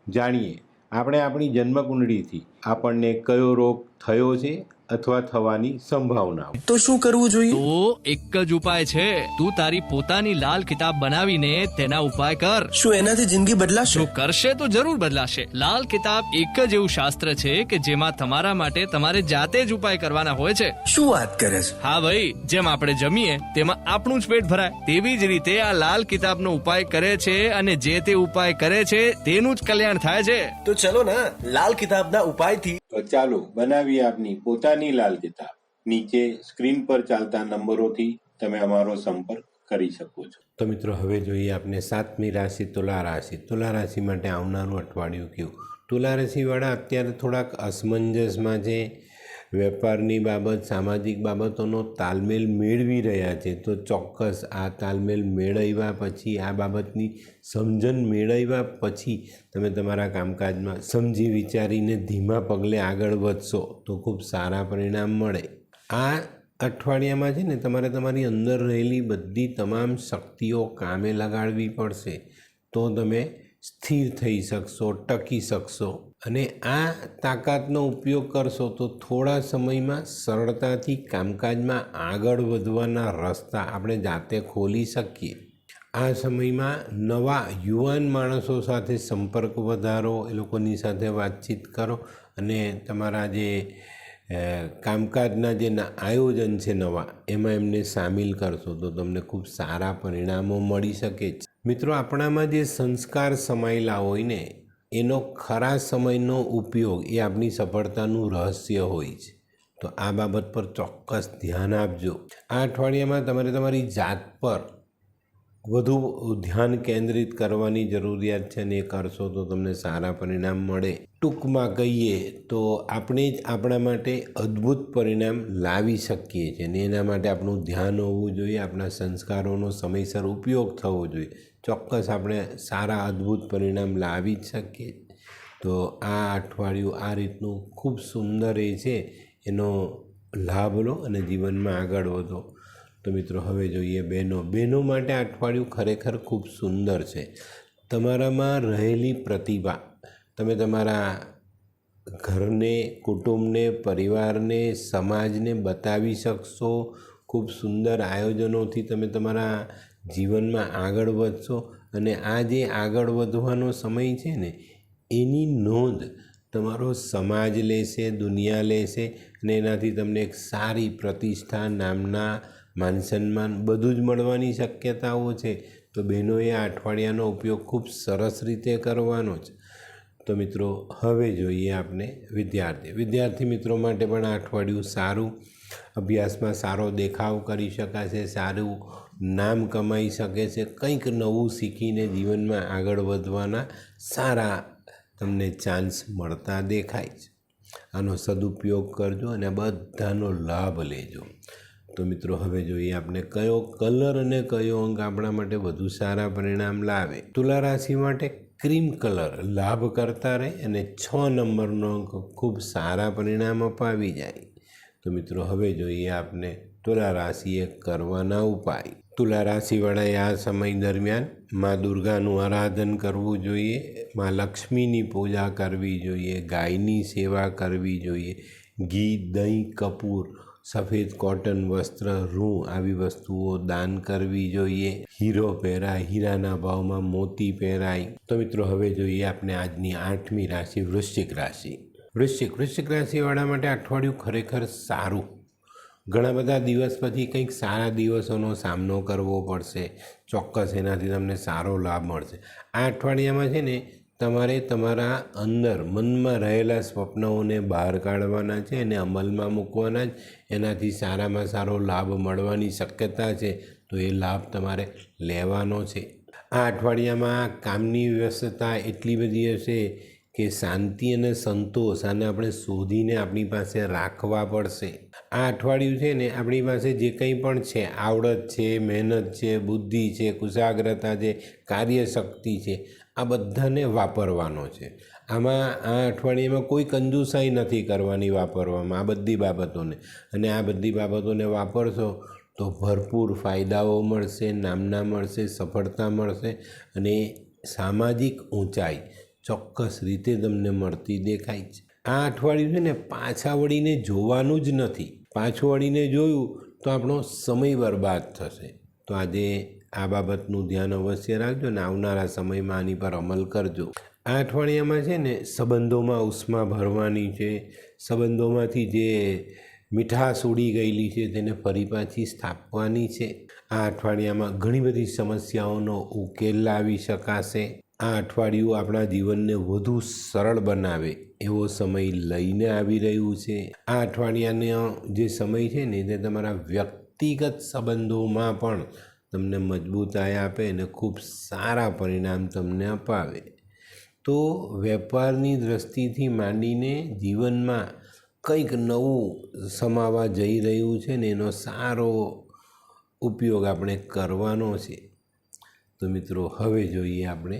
જાણીએ આપણે આપણી જન્મકુંડળીથી આપણને કયો રોગ થયો છે અથવા થવાની સંભાવનાઓ.
તો શું કરવું જોઈએ?
તો એક જ ઉપાય છે. તું તારી પોતાની લાલ કિતાબ બનાવીને તેના ઉપાય કર.
શું એનાથી જિંદગી બદલાશે?
જો કરશે તો જરૂર બદલાશે. લાલ કિતાબ એક જ એવું શાસ્ત્ર છે કે જેમાં તમારા માટે તમારે જાતે જ ઉપાય કરવાના હોય છે.
શું વાત કરે છે?
હા ભાઈ, જેમ આપણે જમીએ તેમાં આપણું જ પેટ ભરાય, તેવી જ રીતે આ લાલ કિતાબનો ઉપાય કરે છે અને જે તે ઉપાય કરે છે તેનું જ કલ્યાણ થાય છે.
તો ચલો ને લાલ કિતાબના ઉપાયથી.
તો ચાલો બનાવીએ આપની પોતાની લાલ કિતાબ. નીચે સ્ક્રીન પર ચાલતા નંબરોથી તમે અમારો સંપર્ક કરી શકો છો. તો મિત્રો હવે જોઈએ આપણે 7મી રાશિ તુલા રાશિ. તુલા રાશિ માટે આવનારું અઠવાડિયું કેવું? તુલા રાશિવાળા અત્યારે થોડાક અસમંજસમાં છે. વેપારની બાબત, સામાજિક બાબતોનો તાલમેલ મેળવી રહ્યા છે. તો ચોક્કસ આ તાલમેલ મેળવ્યા પછી, આ બાબતની સમજણ મેળવ્યા પછી તમે તમારા કામકાજમાં સમજી વિચારીને ધીમા પગલે આગળ વધશો તો ખૂબ સારા પરિણામ મળે. આ અઠવાડિયામાં છે ને તમારે તમારી અંદર રહેલી બધી તમામ શક્તિઓ કામે લગાડવી પડશે તો તમે સ્થિર થઈ શકશો, ટકી શકશો. અને આ તાકાતનો ઉપયોગ કરશો તો થોડા સમયમાં સરળતાથી કામકાજમાં આગળ વધવાના રસ્તા આપણે જાતે ખોલી શકીએ. આ સમયમાં નવા યુવાન માણસો સાથે સંપર્ક વધારો, એ લોકોની સાથે વાતચીત કરો અને તમારા જે કામકાજના જે આયોજન છે નવા, એમાં એમને સામેલ કરશો તો તમને ખૂબ સારા પરિણામો મળી શકે છે. મિત્રો આપણામાં જે સંસ્કાર સમાયેલા હોય ને એનો ખરા સમયનો ઉપયોગ એ આપણી સફળતાનું રહસ્ય હોય છે. તો આ બાબત પર ચોક્કસ ધ્યાન આપજો. આ અઠવાડિયામાં તમારે તમારી જાત પર વધુ ધ્યાન કેન્દ્રિત કરવાની જરૂરિયાત છે અને એ કરશો તો તમને સારા પરિણામ મળે. ટૂંકમાં કહીએ તો આપણે જ આપણા માટે અદ્ભુત પરિણામ લાવી શકીએ છીએ અને એના માટે આપણું ધ્યાન હોવું જોઈએ, આપણા સંસ્કારોનો સમયસર ઉપયોગ થવો જોઈએ. ચોક્કસ આપણે સારા અદ્ભુત પરિણામ લાવી જ શકીએ. તો આ અઠવાડિયું આ રીતનું ખૂબ સુંદર એ છે, એનો લાભ લો અને જીવનમાં આગળ વધો. તો મિત્રો હવે જોઈએ બહેનો માટે આ અઠવાડિયું ખરેખર ખૂબ સુંદર છે. તમારામાં રહેલી પ્રતિભા તમે તમારા ઘરને, કુટુંબને, પરિવારને, સમાજને બતાવી શકશો. ખૂબ સુંદર આયોજનોથી તમે તમારા જીવનમાં આગળ વધશો અને આ જે આગળ વધવાનો સમય છે ને એની નોંધ તમારો સમાજ લેશે, દુનિયા લેશે અને એનાથી તમને એક સારી પ્રતિષ્ઠા, નામના, માન સન્માન બધું જ મળવાની શક્યતાઓ છે. તો બહેનોએ આ અઠવાડિયાનો ઉપયોગ ખૂબ સરસ રીતે કરવાનો છે. તો મિત્રો હવે જોઈએ આપણે વિદ્યાર્થી મિત્રો માટે પણ આ અઠવાડિયું સારું. અભ્યાસમાં સારો દેખાવ કરી શકાશે, સારું નામ કમાઈ શકે છે, કંઈક નવું શીખીને જીવનમાં આગળ વધવાના સારા તમને ચાન્સ મળતા દેખાય છે. આનો સદુપયોગ કરજો અને બધાનો લાભ લેજો. તો મિત્રો હવે જોઈએ આપણે કયો કલર અને કયો અંક આપણા માટે વધુ સારા પરિણામ લાવે. તુલા રાશિ માટે ક્રીમ કલર લાભ કરતા રહે અને 6 નંબરનો અંક ખૂબ સારા પરિણામ અપાવી જાય. તો મિત્રો હવે જોઈએ આપણે તુલા રાશિએ કરવાના ઉપાય. તુલા રાશિવાળાએ આ સમય દરમિયાન મા દુર્ગાનું આરાધન કરવું જોઈએ, મા લક્ષ્મીની પૂજા કરવી જોઈએ, ગાયની સેવા કરવી જોઈએ, ઘી, દહીં, કપૂર, સફેદ કોટન વસ્ત્ર, રૂં આવી વસ્તુઓ દાન કરવી જોઈએ. હીરો પહેરાય, હીરાના ભાવમાં મોતી પહેરાય. તો મિત્રો હવે જોઈએ આપણે આજની 8મી રાશિ વૃશ્ચિક રાશિ. વૃશ્ચિક રાશિવાળા માટે અઠવાડિયું ખરેખર સારું. ઘણા બધા દિવસ પછી કંઈક સારા દિવસોનો સામનો કરવો પડશે. ચોક્કસ એનાથી તમને સારો લાભ મળશે. આ અઠવાડિયામાં છે ને તમારે તમારા અંદર મનમાં રહેલા સ્વપ્નોને બહાર કાઢવાના છે અને અમલમાં મૂકવાના જ. એનાથી સારામાં સારો લાભ મળવાની શક્યતા છે, તો એ લાભ તમારે લેવાનો છે. આ અઠવાડિયામાં કામની વ્યવસ્થા એટલી બધી હશે કે શાંતિ અને સંતોષ આને આપણે શોધીને આપણી પાસે રાખવા પડશે. આ અઠવાડિયું છે ને આપણી પાસે જે કંઈ પણ છે, આવડત છે, મહેનત છે, બુદ્ધિ છે, કુશાગ્રતા છે, કાર્યશક્તિ છે, આ બધાને વાપરવાનો છે. આમાં આ અઠવાડિયામાં કોઈ કંજૂસાઈ નથી કરવાની વાપરવામાં આ બધી બાબતોને. અને આ બધી બાબતોને વાપરશો તો ભરપૂર ફાયદાઓ મળશે, નામના મળશે, સફળતા મળશે અને સામાજિક ઊંચાઈ ચોક્કસ રીતે તમને મળતી દેખાય છે. આ અઠવાડિયું છે ને પાછા વળીને જોવાનું જ નથી. પાછું વળીને જોયું તો આપણો સમય બરબાદ થશે. તો આજે આ બાબતનું ધ્યાન અવશ્ય રાખજો ને આવનારા સમયમાં આની પર અમલ કરજો. આ અઠવાડિયામાં છે ને સંબંધોમાં ઉષ્મા ભરવાની છે. સંબંધોમાંથી જે મીઠાશ ઉડી ગયેલી છે તેને ફરી પાછી સ્થાપવાની છે. આ અઠવાડિયામાં ઘણી બધી સમસ્યાઓનો ઉકેલ લાવી શકાશે. આ અઠવાડિયું આપણા જીવનને વધુ સરળ બનાવે એવો સમય લઈને આવી રહ્યું છે. આ અઠવાડિયાનો જે સમય છે ને તે તમારા વ્યક્તિગત સંબંધોમાં પણ તમને મજબૂતાઈ આપે અને ખૂબ સારા પરિણામ તમને અપાવે. તો વેપારની દૃષ્ટિથી માંડીને જીવનમાં કંઈક નવું સમાવા જઈ રહ્યું છે ને એનો સારો ઉપયોગ આપણે કરવાનો છે. તો મિત્રો હવે જોઈએ આપણે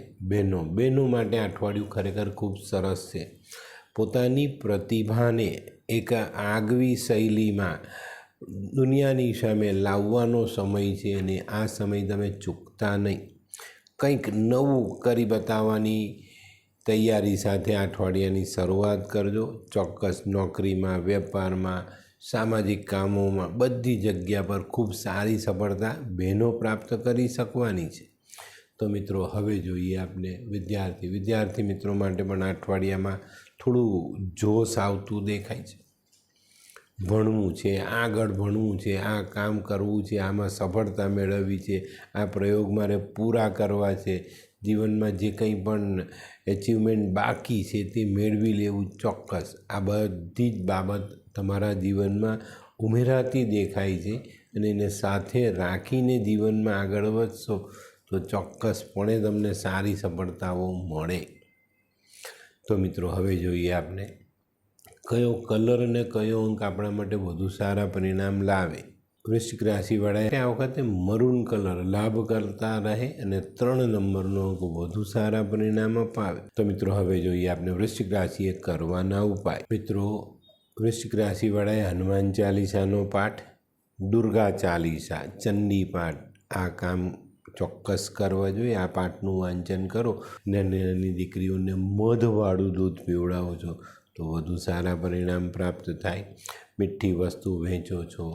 બહેનો માટે અઠવાડિયું ખરેખર ખૂબ સરસ છે. પોતાની પ્રતિભાને એક આગવી શૈલીમાં દુનિયાની સામે લાવવાનો સમય છે અને આ સમય તમે ચૂકતા નહીં. કંઈક નવું કરી બતાવવાની તૈયારી સાથે અઠવાડિયાની શરૂઆત કરજો. ચોક્કસ નોકરીમાં, વેપારમાં, સામાજિક કામોમાં બધી જગ્યા પર ખૂબ સારી સફળતા બહેનો પ્રાપ્ત કરી શકવાની છે. તો મિત્રો હવે જોઈએ આપણે વિદ્યાર્થી મિત્રો માટે પણ અઠવાડિયામાં થોડું જોશ આવતું દેખાય છે. ભણવું છે, આગળ ભણવું છે, આ કામ કરવું છે, આમાં સફળતા મેળવવી છે, આ પ્રયોગ મારે પૂરા કરવા છે, જીવનમાં જે કંઈ પણ એચિવમેન્ટ બાકી છે તે મેળવી લેવું. ચોક્કસ આ બધી જ બાબત તમારા જીવનમાં ઉમેરાતી દેખાય છે અને એને સાથે રાખીને જીવનમાં આગળ વધશો તો ચોક્કસપણે તમને સારી સફળતાઓ મળે. તો મિત્રો હવે જોઈએ આપણે કયો કલર અને કયો અંક આપણા માટે વધુ સારા પરિણામ લાવે. વૃશ્ચિક રાશિવાળા આ વખતે મરૂન કલર લાભ કરતા રહે અને 3 નંબરનો અંક વધુ સારા પરિણામ અપાવે. તો મિત્રો હવે જોઈએ આપણે વૃશ્ચિક રાશિએ કરવાના ઉપાય. મિત્રો વૃશ્ચિક રાશિવાળાએ હનુમાન ચાલીસાનો પાઠ, દુર્ગા ચાલીસા, ચંડી પાઠ આ કામ ચોક્કસ કરવા જોઈએ. આ પાઠનું વાંચન કરો. નાની દીકરીઓને મધવાળું દૂધ પીવડાવો છો તો વધુ સારા પરિણામ પ્રાપ્ત થાય. મીઠી વસ્તુ વહેંચો છો,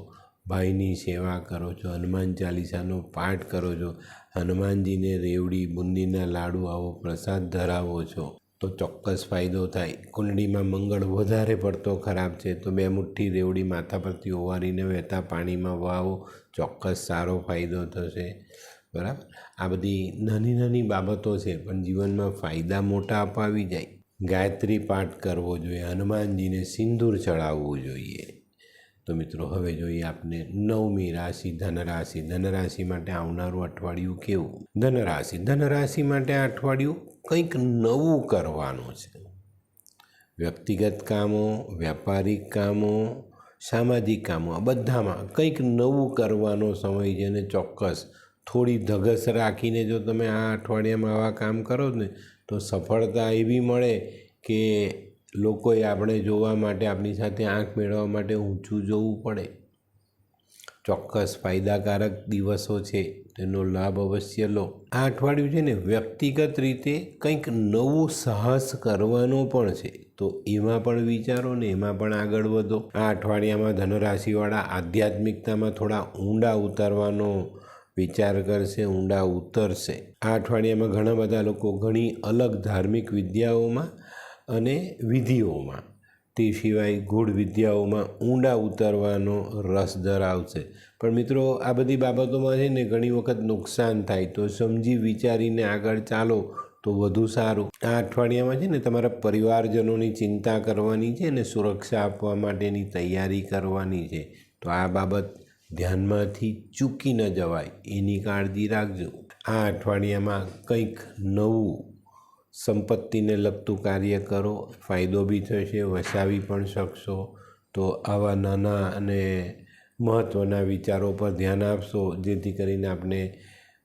ભાઈની સેવા કરો છો, હનુમાન ચાલીસાનો પાઠ કરો છો, હનુમાનજીને રેવડી, બુંદીના લાડુ આવો પ્રસાદ ધરાવો છો તો ચોક્કસ ફાયદો થાય. કુંડળીમાં મંગળ વધારે પડતો ખરાબ છે તો 2 મુઠ્ઠી રેવડી માથા પરથી ઓવારીને વહેતા પાણીમાં વાવો, ચોક્કસ સારો ફાયદો થશે. બરાબર, આ બધી નાની બાબતો છે પણ જીવનમાં ફાયદા મોટા અપાવી જાય. ગાયત્રી પાઠ કરવો જોઈએ, હનુમાનજીને સિંદૂર ચડાવવું જોઈએ. તો મિત્રો હવે જોઈએ આપણે 9મી રાશિ ધનરાશિ. ધનરાશિ માટે આવનારું અઠવાડિયું કેવું? ધનરાશિ માટે આ અઠવાડિયું કંઈક નવું કરવાનું છે. વ્યક્તિગત કામો, વ્યાપારિક કામો, સામાજિક કામો આ બધામાં કંઈક નવું કરવાનો સમય છે અને ચોક્કસ થોડી ધગશ રાખીને જો તમે આ અઠવાડિયામાં આવા કામ કરો ને તો સફળતા એવી મળે કે લોકોએ આપણે જોવા માટે, આપણી સાથે આંખ મેળવવા માટે ઊંચું જોવું પડે. ચોક્કસ ફાયદાકારક દિવસો છે, તેનો લાભ અવશ્ય લો. આ અઠવાડિયું છે ને વ્યક્તિગત રીતે કંઈક નવું સાહસ કરવાનો પણ છે તો એમાં પણ વિચારો ને એમાં પણ આગળ વધો. આ અઠવાડિયામાં ધનરાશિવાળા આધ્યાત્મિકતામાં થોડા ઊંડા ઉતરવાનો વિચાર કરશે, ઊંડા ઉતરશે. આ અઠવાડિયામાં ઘણા બધા લોકો ઘણી અલગ ધાર્મિક વિદ્યાઓમાં અને વિધિઓમાં તે સિવાય ગૂઢ વિદ્યાઓમાં ઊંડા ઉતરવાનો રસ ધરાવશે. પણ મિત્રો, આ બધી બાબતોમાં છે ને ઘણી વખત નુકસાન થાય, તો સમજી વિચારીને આગળ ચાલો તો વધુ સારું. આ અઠવાડિયામાં છે ને તમારા પરિવારજનોની ચિંતા કરવાની છે અને સુરક્ષા આપવા માટેની તૈયારી કરવાની છે. તો આ બાબત ધ્યાનમાંથી ચૂકી ન જવાય એની કાળજી રાખજો. આ અઠવાડિયામાં કંઈક નવું સંપત્તિને લગતું કાર્ય કરો, ફાયદો બી થશે, વસાવી પણ શકશો. તો આવા નાના અને મહત્ત્વના વિચારો પર ધ્યાન આપશો, જેથી કરીને આપણે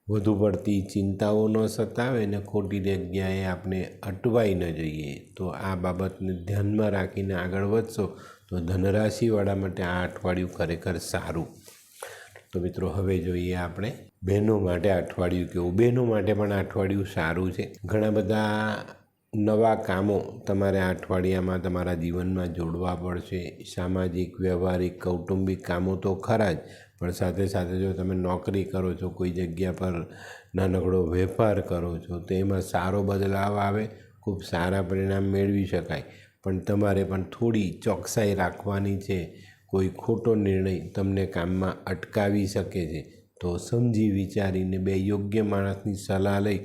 વધુ પડતી ચિંતાઓ ન સતાવે અને ખોટી જગ્યાએ આપણે અટવાઈ ન જઈએ. તો આ બાબતને ધ્યાનમાં રાખીને આગળ વધશો તો ધનરાશિવાળા માટે આ અઠવાડિયું ખરેખર સારું. તો મિત્રો, હવે જોઈએ આપણે બહેનો માટે અઠવાડિયું કેવું. બહેનો માટે પણ આ અઠવાડિયું સારું છે. ઘણા બધા નવા કામો તમારે આ અઠવાડિયામાં તમારા જીવનમાં જોડવા પડશે. સામાજિક, વ્યવહારિક, કૌટુંબિક કામો તો ખરા જ, પણ સાથે સાથે જો તમે નોકરી કરો છો, કોઈ જગ્યા પર નાનકડો વેપાર કરો છો, તો એમાં સારો બદલાવ આવે, ખૂબ સારા પરિણામ મેળવી શકાય. પણ તમારે પણ થોડી ચોકસાઈ રાખવાની છે. કોઈ ખોટો નિર્ણય તમને કામમાં અટકાવી શકે છે. તો સમજી વિચારીને બે યોગ્ય માણસની સલાહ લઈ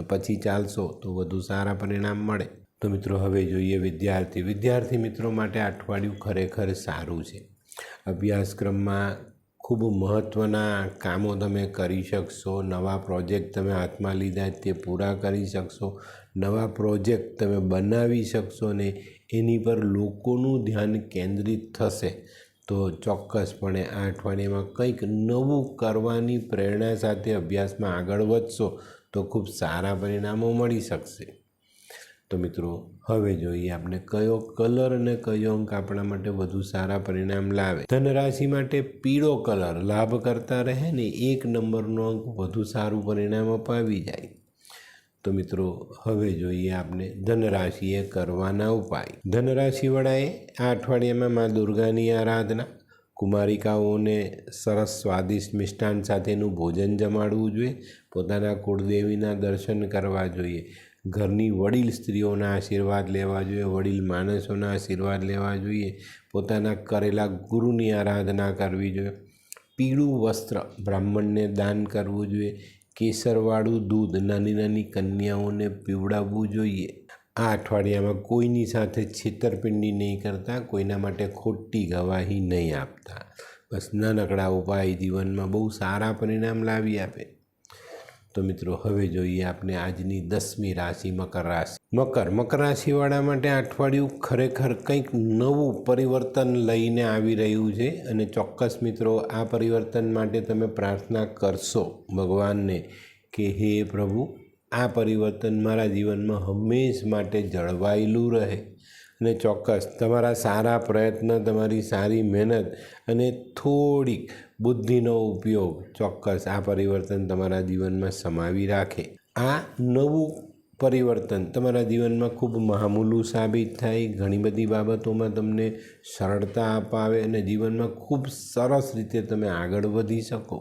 પછી ચાલશો તો વધુ સારા પરિણામ મળે. તો મિત્રો, હવે જોઈએ વિદ્યાર્થી મિત્રો માટે અઠવાડિયું ખરેખર સારું છે. અભ્યાસક્રમમાં ખૂબ મહત્ત્વના કામો તમે કરી શકશો. નવા પ્રોજેક્ટ તમે હાથમાં લીધા તે પૂરા કરી શકશો. નવા પ્રોજેક્ટ તમે બનાવી શકશો ને એની પર લોકોનું ધ્યાન કેન્દ્રિત થશે. તો ચોક્કસપણે આ અઠવાડિયામાં કંઈક નવું કરવાની પ્રેરણા સાથે અભ્યાસમાં આગળ વધશો તો ખૂબ સારા પરિણામો મળી શકશે. તો મિત્રો, હવે જોઈએ આપણે કયો કલર અને કયો અંક આપણા માટે વધુ સારા પરિણામ લાવે. ધનરાશિ માટે પીળો કલર લાભ કરતા રહે ને 1 નંબરનો અંક વધુ સારું પરિણામ અપાવી જાય. તો મિત્રો, હવે જોઈએ આપણે ધનરાશિએ કરવાના ઉપાય. ધનરાશિવાળાએ આ અઠવાડિયામાં મા દુર્ગાની આરાધના, કુમારિકાઓને સરસ સ્વાદિષ્ટ મિષ્ટાન સાથેનું ભોજન જમાડવું જોઈએ. પોતાના કુળદેવીના દર્શન કરવા જોઈએ. ઘરની વડીલ સ્ત્રીઓના આશીર્વાદ લેવા જોઈએ. વડીલ માણસોના આશીર્વાદ લેવા જોઈએ. પોતાના કરેલા ગુરુની આરાધના કરવી જોઈએ. પીળું વસ્ત્ર બ્રાહ્મણને દાન કરવું જોઈએ. કેસરવાળું દૂધ નાની નાની કન્યાઓને પીવડાવવું જોઈએ. આ અઠવાડિયામાં કોઈની સાથે છેતરપિંડી નહીં કરતા, કોઈના માટે ખોટી ગવાહી નહીં આપતા. બસ નાનકડા ઉપાય જીવનમાં બહુ સારા પરિણામ લાવી આપે. તો મિત્રો, હવે જોઈએ આપણે આજની 10મી રાશિ મકર રાશિ. મકર રાશિવાળા માટે આ અઠવાડિયું ખરેખર કંઈક નવું પરિવર્તન લઈને આવી રહ્યું છે. અને ચોક્કસ મિત્રો, આ પરિવર્તન માટે તમે પ્રાર્થના કરશો ભગવાનને કે હે પ્રભુ, આ પરિવર્તન મારા જીવનમાં હંમેશ માટે જળવાયેલું રહે. અને ચોક્કસ તમારા સારા પ્રયત્ન, તમારી સારી મહેનત અને થોડીક બુદ્ધિનો ઉપયોગ ચોક્કસ આ પરિવર્તન તમારા જીવનમાં સમાવી રાખે. આ નવું પરિવર્તન તમારા જીવનમાં ખૂબ મહામૂલું સાબિત થાય. ઘણી બધી બાબતોમાં તમને સરળતા અપાવે અને જીવનમાં ખૂબ સરસ રીતે તમે આગળ વધી શકો.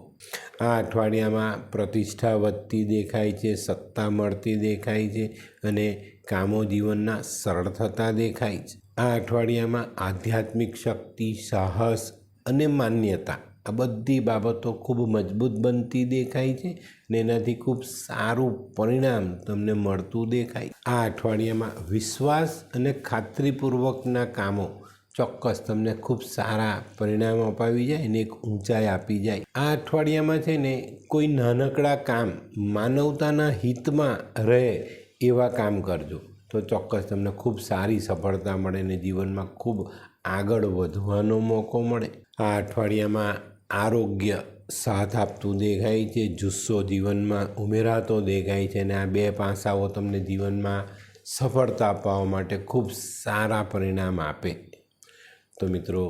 આ અઠવાડિયામાં પ્રતિષ્ઠા વધતી દેખાય છે, સત્તા મળતી દેખાય છે અને કામો જીવનના સરળ થતા દેખાય છે. આ અઠવાડિયામાં આધ્યાત્મિક શક્તિ, સાહસ અને માન્યતા આ બધી બાબતો ખૂબ મજબૂત બનતી દેખાય છે ને એનાથી ખૂબ સારું પરિણામ તમને મળતું દેખાય. આ અઠવાડિયામાં વિશ્વાસ અને ખાતરીપૂર્વકના કામો ચોક્કસ તમને ખૂબ સારા પરિણામ અપાવી જાય અને એક ઊંચાઈ આપી જાય. આ અઠવાડિયામાં છે ને કોઈ નાનકડા કામ માનવતાના હિતમાં રહે એવા કામ કરજો તો ચોક્કસ તમને ખૂબ સારી સફળતા મળે ને જીવનમાં ખૂબ આગળ વધવાનો મોકો મળે. આ અઠવાડિયામાં આરોગ્ય સાથ આપતું દેખાય છે, જુસ્સો જીવનમાં ઉમેરાતો દેખાય છે અને આ બે પાસાઓ તમને જીવનમાં સફળતા અપાવવા માટે ખૂબ સારા પરિણામ આપે. તો મિત્રો,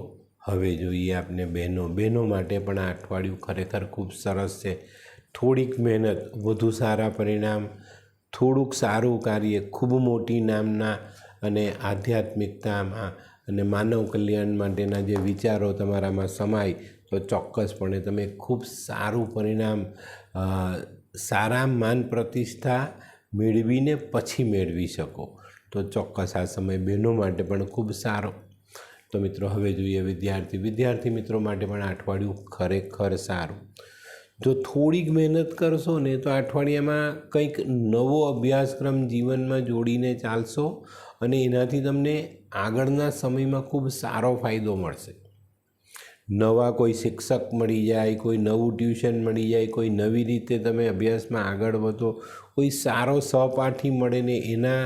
હવે જોઈએ આપણે બહેનો માટે પણ આ અઠવાડિયું ખરેખર ખૂબ સરસ છે. થોડીક મહેનત, વધુ સારા પરિણામ, થોડુંક સારું કાર્ય, ખૂબ મોટી નામના અને આધ્યાત્મિકતામાં અને માનવ કલ્યાણ માટેના જે વિચારો તમારામાં સમાય તો ચોક્કસપણે તમે ખૂબ સારું પરિણામ, સારા માન પ્રતિષ્ઠા મેળવીને પછી મેળવી શકો. તો ચોક્કસ આ સમય બહેનો માટે પણ ખૂબ સારો. તો મિત્રો હવે જોઈએ વિદ્યાર્થી મિત્રો માટે પણ આ અઠવાડિયું ખરેખર સારું. જો થોડીક મહેનત કરશો ને તો આ અઠવાડિયામાં કંઈક નવો અભ્યાસક્રમ જીવનમાં જોડીને ચાલશો અને એનાથી તમને આગળના સમયમાં ખૂબ સારો ફાયદો મળશે. નવા કોઈ શિક્ષક મળી જાય, કોઈ નવું ટ્યુશન મળી જાય, કોઈ નવી રીતે તમે અભ્યાસમાં આગળ વધો, કોઈ સારો સહપાઠી મળે ને એના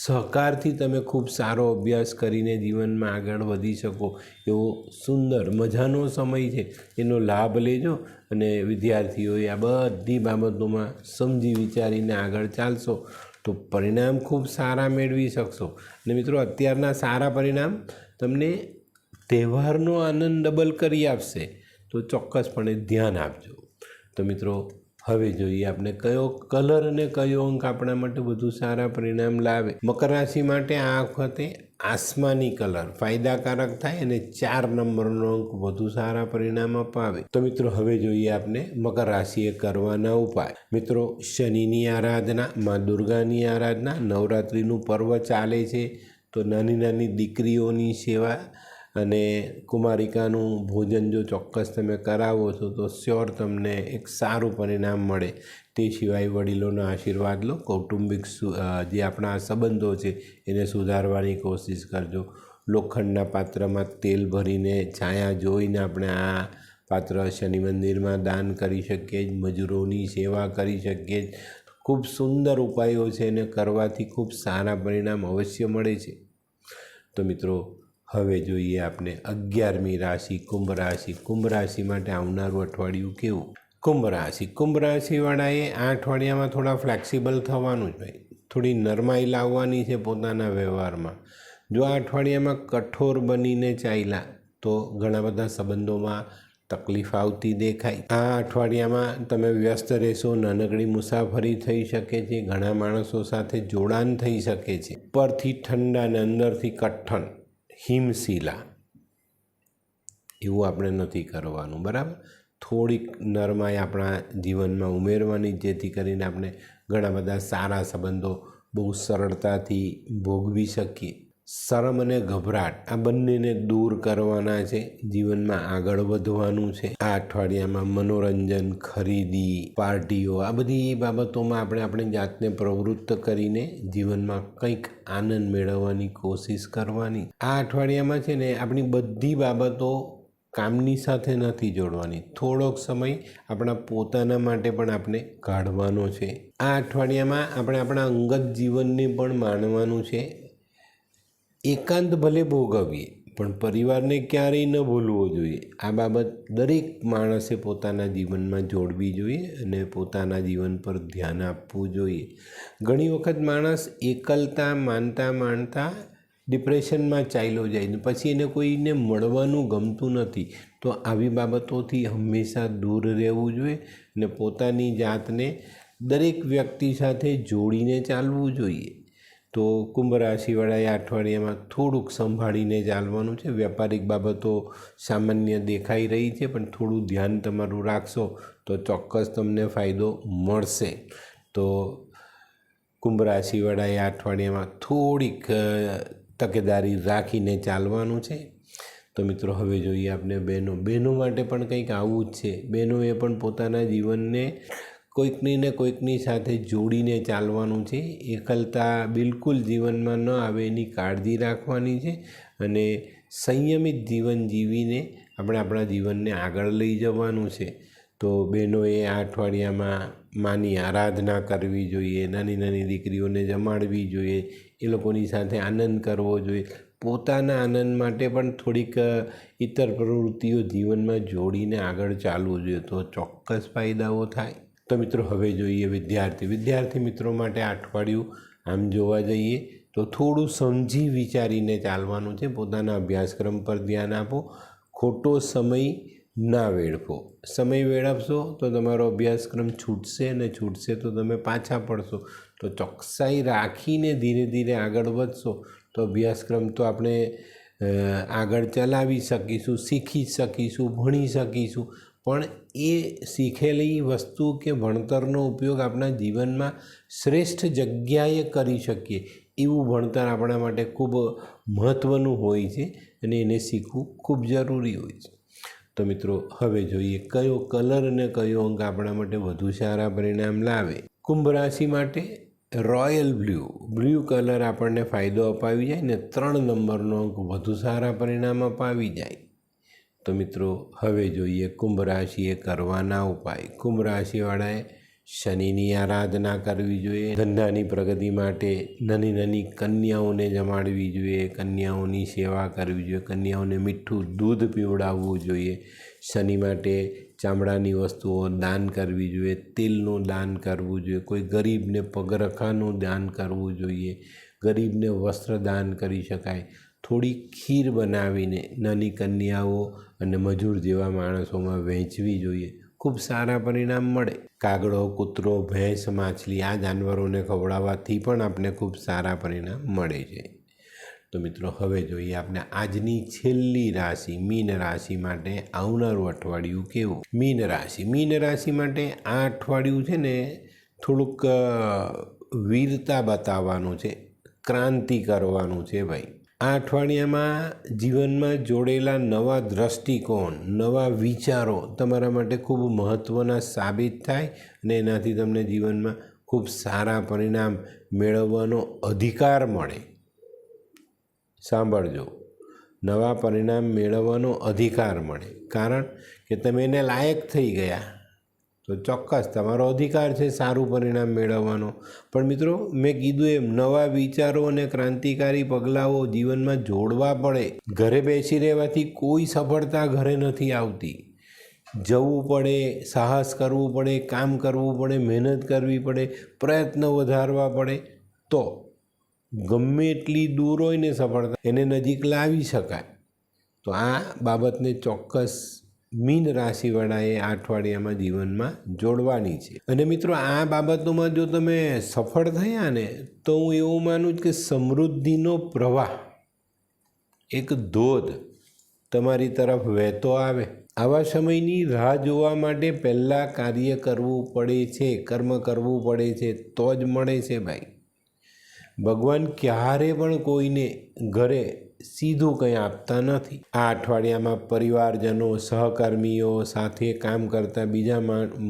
સહકારથી તમે ખૂબ સારો અભ્યાસ કરીને જીવનમાં આગળ વધી શકો એવો સુંદર મજાનો સમય છે. એનો લાભ લેજો અને વિદ્યાર્થીઓએ આ બધી બાબતોમાં સમજી વિચારીને આગળ ચાલશો તો પરિણામ ખૂબ સારા મેળવી શકશો. અને મિત્રો અત્યારના સારા પરિણામ તમને તહેવારનો આનંદ ડબલ કરી આપશે, તો ચોક્કસપણે ધ્યાન આપજો. તો મિત્રો હવે જોઈએ આપણે કયો કલર અને કયો અંક આપણા માટે વધુ સારા પરિણામ લાવે. મકર રાશિ માટે આ વખતે આસમાની કલર ફાયદાકારક થાય અને 4 નંબરનો અંક વધુ સારા પરિણામ અપાવે. તો મિત્રો હવે જોઈએ આપણે મકર રાશિએ કરવાના ઉપાય. મિત્રો શનિની આરાધના, મા દુર્ગાની આરાધના, નવરાત્રિનું પર્વ ચાલે છે તો નાની નાની દીકરીઓની સેવા અને કુમારિકાનું ભોજન જો ચોક્કસ તમે કરાવો છો તો શ્યોર તમને એક સારું પરિણામ મળે. તે સિવાય વડીલોના આશીર્વાદ લો. કૌટુંબિક જે આપણા સંબંધો છે એને સુધારવાની કોશિશ કરજો. લોખંડના પાત્રમાં તેલ ભરીને છાયા જોઈને આપણે આ પાત્ર શનિ મંદિરમાં દાન કરી શકીએ, મજૂરોની સેવા કરી શકીએ. ખૂબ સુંદર ઉપાયો છે અને કરવાથી ખૂબ સારા પરિણામ અવશ્ય મળે છે. તો મિત્રો હવે જોઈએ આપણે 11મી રાશિ કુંભ રાશિ. કુંભ રાશિ માટે આવનારું અઠવાડિયું કેવું? કુંભ રાશિવાળાએ આ અઠવાડિયામાં થોડા ફ્લેક્સિબલ થવાનું જ ભાઈ. થોડી નરમાઈ લાવવાની છે પોતાના વ્યવહારમાં. જો આ અઠવાડિયામાં કઠોર બનીને ચાલ્યા તો ઘણા બધા સંબંધોમાં તકલીફ આવતી દેખાય. આ અઠવાડિયામાં તમે વ્યસ્ત રહેશો, નાનકડી મુસાફરી થઈ શકે છે, ઘણા માણસો સાથે જોડાણ થઈ શકે છે. ઉપરથી ઠંડા અને અંદરથી કઠણ હિમશિલા એવું આપણે નથી કરવાનું, બરાબર. થોડીક નરમાઈ આપણા જીવનમાં ઉમેરવાની, જેથી કરીને આપણે ઘણા બધા સારા સંબંધો બહુ સરળતાથી ભોગવી શકીએ. શરમ અને ગભરાટ આ બંનેને દૂર કરવાના છે. જીવનમાં આગળ વધવાનું છે. આ અઠવાડિયામાં મનોરંજન, ખરીદી, પાર્ટીઓ આ બધી બાબતોમાં આપણે આપણી જાતને પ્રવૃત્ત કરીને જીવનમાં કંઈક આનંદ મેળવવાની કોશિશ કરવાની. આ અઠવાડિયામાં છે ને આપણી બધી બાબતો કામની સાથે નથી જોડવાની. થોડોક સમય આપણા પોતાના માટે પણ આપણે કાઢવાનો છે. આ અઠવાડિયામાં આપણે આપણા અંગત જીવનને પણ માણવાનું છે. એકાંત ભલે ભોગવીએ પણ પરિવારને ક્યારેય ન ભૂલવો જોઈએ. આ બાબત દરેક માણસે પોતાના જીવનમાં જોડવી જોઈએ અને પોતાના જીવન પર ધ્યાન આપવું જોઈએ. ઘણી વખત માણસ એકલતા માનતા ડિપ્રેશનમાં ચાલ્યો જાય ને પછી એને કોઈને મળવાનું ગમતું નથી. તો આવી બાબતોથી હંમેશા દૂર રહેવું જોઈએ અને પોતાની જાતને દરેક વ્યક્તિ સાથે જોડીને ચાલવું જોઈએ. તો કુંભ રાશિવાળાએ આ અઠવાડિયામાં થોડુંક સંભાળીને ચાલવાનું છે. વ્યાપારિક બાબતો સામાન્ય દેખાઈ રહી છે પણ થોડું ધ્યાન તમારું રાખશો તો ચોક્કસ તમને ફાયદો મળશે. તો કુંભ રાશિવાળાએ આ અઠવાડિયામાં થોડીક તકેદારી રાખીને ચાલવાનું છે. તો મિત્રો હવે જોઈએ આપણે બહેનો માટે પણ કંઈક આવું જ છે. બહેનોએ પણ પોતાના જીવનને કોઈકની ને કોઈકની સાથે જોડીને ચાલવાનું છે. એકલતા બિલકુલ જીવનમાં ન આવે એની કાળજી રાખવાની છે અને સંયમિત જીવન જીવીને આપણે આપણા જીવનને આગળ લઈ જવાનું છે. તો બહેનોએ આ અઠવાડિયામાં માની આરાધના કરવી જોઈએ, નાની નાની દીકરીઓને જમાડવી જોઈએ, એ લોકોની સાથે આનંદ કરવો જોઈએ. પોતાના આનંદ માટે પણ થોડીક ઇતર પ્રવૃત્તિઓ જીવનમાં જોડીને આગળ ચાલવું જોઈએ તો ચોક્કસ ફાયદાઓ થાય. તો મિત્રો હવે જોઈએ વિદ્યાર્થી મિત્રો માટે આ અઠવાડિયું આમ જોવા જઈએ તો થોડું સમજી વિચારીને ચાલવાનું છે. પોતાના અભ્યાસક્રમ પર ધ્યાન આપો. ખોટો સમય ના વેડફો. સમય વેડફશો તો તમારો અભ્યાસક્રમ છૂટશે અને છૂટશે તો તમે પાછા પડશો. તો ચોકસાઈ રાખીને ધીરે ધીરે આગળ વધશો તો અભ્યાસક્રમ તો આપણે આગળ ચલાવી શકીશું, શીખી શકીશું, ભણી શકીશું. પણ એ શીખેલી વસ્તુ કે ભણતરનો ઉપયોગ આપણા જીવનમાં શ્રેષ્ઠ જગ્યાએ કરી શકીએ એવું ભણતર આપણા માટે ખૂબ મહત્ત્વનું હોય છે અને એને શીખવું ખૂબ જરૂરી હોય છે. તો મિત્રો હવે જોઈએ કયો કલર અને કયો અંક આપણા માટે વધુ સારા પરિણામ લાવે. કુંભ રાશિ માટે રોયલ બ્લુ કલર આપણને ફાયદો અપાવી જાય ને 3 નંબરનો અંક વધુ સારા પરિણામ અપાવી જાય. તો મિત્રો હવે જોઈએ કુંભ રાશિએ કરવાના ઉપાય. કુંભ રાશિવાળાએ શનિની આરાધના કરવી જોઈએ. ધંધાની પ્રગતિ માટે નાની નાની કન્યાઓને જમાડવી જોઈએ, કન્યાઓની સેવા કરવી જોઈએ, કન્યાઓને મીઠું દૂધ પીવડાવવું જોઈએ. શનિ માટે ચામડાની વસ્તુઓ દાન કરવી જોઈએ, તેલનું દાન કરવું જોઈએ, કોઈ ગરીબને પગરખાનું દાન કરવું જોઈએ, ગરીબને વસ્ત્ર દાન કરી શકાય. થોડી ખીર બનાવીને નાની કન્યાઓ અને મજૂર જેવા માણસોમાં વહેંચવી જોઈએ, ખૂબ સારા પરિણામ મળે. કાગડો, કૂતરો, ભેંસ, માછલી આ જાનવરોને ખવડાવવાથી પણ આપણે ખૂબ સારા પરિણામ મળે છે. તો મિત્રો હવે જોઈએ આપણે આજની છેલ્લી રાશિ મીન રાશિ માટે આવનારું અઠવાડિયું કેવું. મીન રાશિ માટે આ અઠવાડિયું છે ને થોડુંક વીરતા બતાવવાનું છે, ક્રાંતિ કરવાનું છે ભાઈ. આ અઠવાડિયામાં જીવનમાં જોડેલા નવા દૃષ્ટિકોણ, નવા વિચારો તમારા માટે ખૂબ મહત્ત્વના સાબિત થાય અને એનાથી તમને જીવનમાં ખૂબ સારા પરિણામ મેળવવાનો અધિકાર મળે. સાંભળજો, નવા પરિણામ મેળવવાનો અધિકાર મળે, કારણ કે તમે એને લાયક થઈ ગયા તો ચોક્કસ તમારો અધિકાર છે સારું પરિણામ મેળવવાનો. પણ મિત્રો મેં કીધું એમ નવા વિચારો અને ક્રાંતિકારી પગલાઓ જીવનમાં જોડવા પડે. ઘરે બેસી રહેવાથી કોઈ સફળતા ઘરે નથી આવતી. જવું પડે, સાહસ કરવું પડે, કામ કરવું પડે, મહેનત કરવી પડે, પ્રયત્ન વધારવા પડે તો ગમે એટલી દૂર હોય ને સફળતા એને નજીક લાવી શકાય. તો આ બાબતને ચોક્કસ મીન રાશિવાળાએ આ અઠવાડિયામાં જીવનમાં જોડવાની છે. અને મિત્રો આ બાબતોમાં જો તમે સફળ થયા ને તો હું એવું માનું છું કે સમૃદ્ધિનો પ્રવાહ, એક ધોધ તમારી તરફ વહેતો આવે. આવા સમયની રાહ જોવા માટે પહેલાં કાર્ય કરવું પડે છે, કર્મ કરવું પડે છે તો જ મળે છે ભાઈ. ભગવાન ક્યારે પણ કોઈને ઘરે સીધું કંઈ આપતા નથી. આ અઠવાડિયામાં પરિવારજનો, સહકર્મીઓ, સાથે કામ કરતા બીજા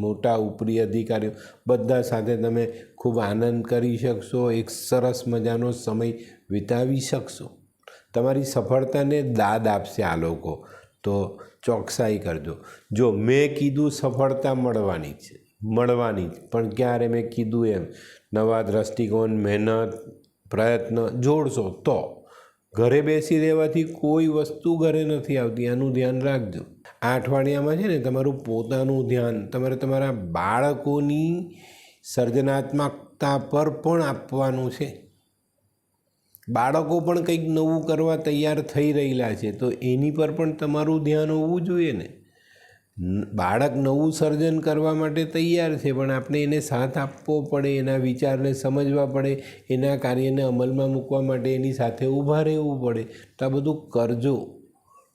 મોટા ઉપરી અધિકારીઓ બધા સાથે તમે ખૂબ આનંદ કરી શકશો, એક સરસ મજાનો સમય વિતાવી શકશો. તમારી સફળતાને દાદ આપશે આ લોકો. તો ચોકસાઈ કરજો. જો મેં કીધું સફળતા મળવાની જ, પણ ક્યારે મેં કીધું એમ નવા દૃષ્ટિકોણ, મહેનત, પ્રયત્ન જોડશો તો. ઘરે બેસી રહેવાથી કોઈ વસ્તુ ઘરે નથી આવતી, આનું ધ્યાન રાખજો. આ અઠવાડિયામાં છે ને તમારું પોતાનું ધ્યાન તમારે તમારા બાળકોની સર્જનાત્મકતા પર પણ આપવાનું છે. બાળકો પણ કંઈક નવું કરવા તૈયાર થઈ રહેલા છે તો એની પર પણ તમારું ધ્યાન હોવું જોઈએ ને. બાળક નવું સર્જન કરવા માટે તૈયાર છે પણ આપણે એને સાથ આપવો પડે, એના વિચારને સમજવા પડે, એના કાર્યને અમલમાં મૂકવા માટે એની સાથે ઊભા રહેવું પડે. તો આ બધું કરજો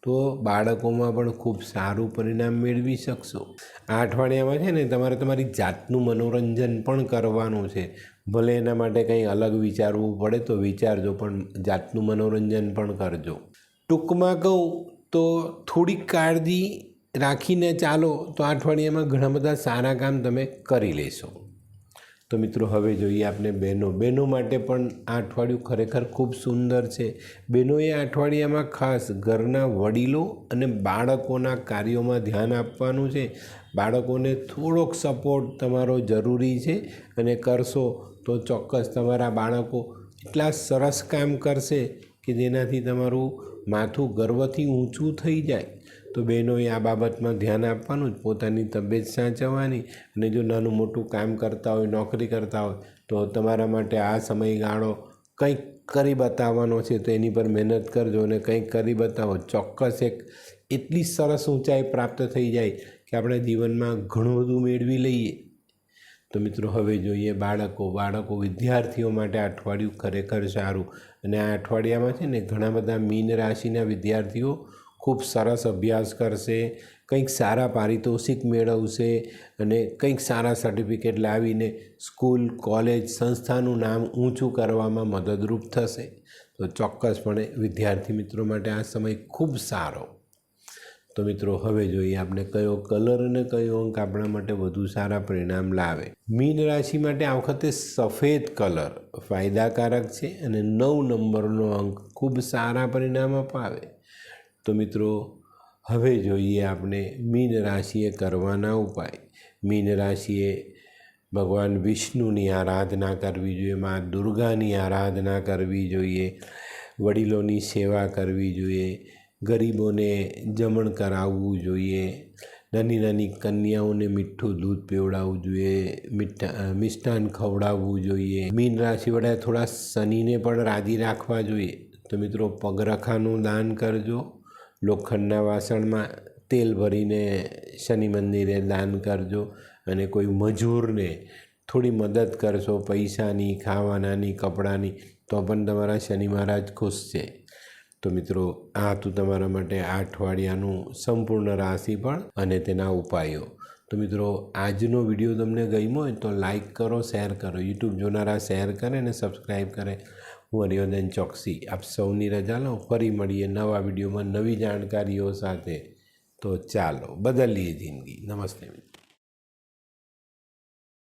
તો બાળકોમાં પણ ખૂબ સારું પરિણામ મેળવી શકશો. આ અઠવાડિયામાં છે ને તમારે તમારી જાતનું મનોરંજન પણ કરવાનું છે. ભલે એના માટે કંઈ અલગ વિચારવું પડે તો વિચારજો, પણ જાતનું મનોરંજન પણ કરજો. ટૂંકમાં કહું તો થોડીક કાળજી રાખીને ચાલો તો આ અઠવાડિયામાં ઘણા બધા સારા કામ તમે કરી લેશો. તો મિત્રો હવે જોઈએ આપણે બહેનો માટે પણ આ અઠવાડિયું ખરેખર ખૂબ સુંદર છે. બહેનોએ આ અઠવાડિયામાં ખાસ ઘરના વડીલો અને બાળકોના કાર્યોમાં ધ્યાન આપવાનું છે. બાળકોને થોડોક સપોર્ટ તમારો જરૂરી છે અને કરશો તો ચોક્કસ તમારા બાળકો એટલા સરસ કામ કરશે કે જેનાથી તમારું માથું ગર્વથી ઊંચું થઈ જાય. તો બહેનોએ આ બાબતમાં ધ્યાન આપવાનું જ, પોતાની તબિયત સાચવવાની. અને જો નાનું મોટું કામ કરતા હોય, નોકરી કરતા હોય તો તમારા માટે આ સમયગાળો કંઈક કરી બતાવવાનો છે તો એની પર મહેનત કરજો અને કંઈક કરી બતાવો. ચોક્કસ એક એટલી સરસ ઊંચાઈ પ્રાપ્ત થઈ જાય કે આપણે જીવનમાં ઘણું બધું મેળવી લઈએ. તો મિત્રો હવે જોઈએ બાળકો વિદ્યાર્થીઓ માટે આ અઠવાડિયું ખરેખર સારું. અને આ અઠવાડિયામાં છે ને ઘણા બધા મીન રાશિના વિદ્યાર્થીઓ ખૂબ સરસ અભ્યાસ કરશે, કંઈક સારા પારિતોષિક મેળવશે અને કંઈક સારા સર્ટિફિકેટ લાવીને સ્કૂલ, કોલેજ, સંસ્થાનું નામ ઊંચું કરવામાં મદદરૂપ થશે. તો ચોક્કસપણે વિદ્યાર્થી મિત્રો માટે આ સમય ખૂબ સારો. તો મિત્રો હવે જોઈએ આપણે કયો કલર અને કયો અંક આપણા માટે વધુ સારા પરિણામ લાવે. મીન રાશિ માટે આ વખતે સફેદ કલર ફાયદાકારક છે અને 9 નંબરનો અંક ખૂબ સારા પરિણામ અપાવે. તો મિત્રો હવે જોઈએ આપણે મીન રાશિએ કરવાના ઉપાય. મીન રાશિએ ભગવાન વિષ્ણુની આરાધના કરવી જોઈએ, મા દુર્ગાની આરાધના કરવી જોઈએ, વડીલોની સેવા કરવી જોઈએ, ગરીબોને જમણ કરાવવું જોઈએ, નાની નાની કન્યાઓને મીઠું દૂધ પીવડાવવું જોઈએ, મિષ્ટાન ખવડાવવું જોઈએ. મીન રાશિવાળાએ થોડા શનિને પણ રાજી રાખવા જોઈએ. તો મિત્રો પગરખાનું દાન કરજો, લોખંડના વાસણમાં તેલ ભરીને શનિ મંદિરે દાન કરજો અને કોઈ મજૂરને થોડી મદદ કરશો પૈસાની, ખાવાનાની, કપડાની, તો પણ તમારા શનિ મહારાજ ખુશ છે. તો મિત્રો આ હતું તમારા માટે આ અઠવાડિયાનું સંપૂર્ણ રાશિફળ અને તેના ઉપાયો. તો મિત્રો આજનો વિડીયો તમને ગમ્યો હોય તો લાઈક કરો, શેર કરો. યુટ્યુબ જોનારા શેર કરે અને સબસ્ક્રાઈબ કરે. હું હરિવર્ધન ચોકસી આપ સૌની રજા લઉં. ફરી મળીએ નવા વિડીયોમાં નવી જાણકારીઓ સાથે. તો ચાલો બદલીએ જિંદગી. નમસ્તે મિત્રો.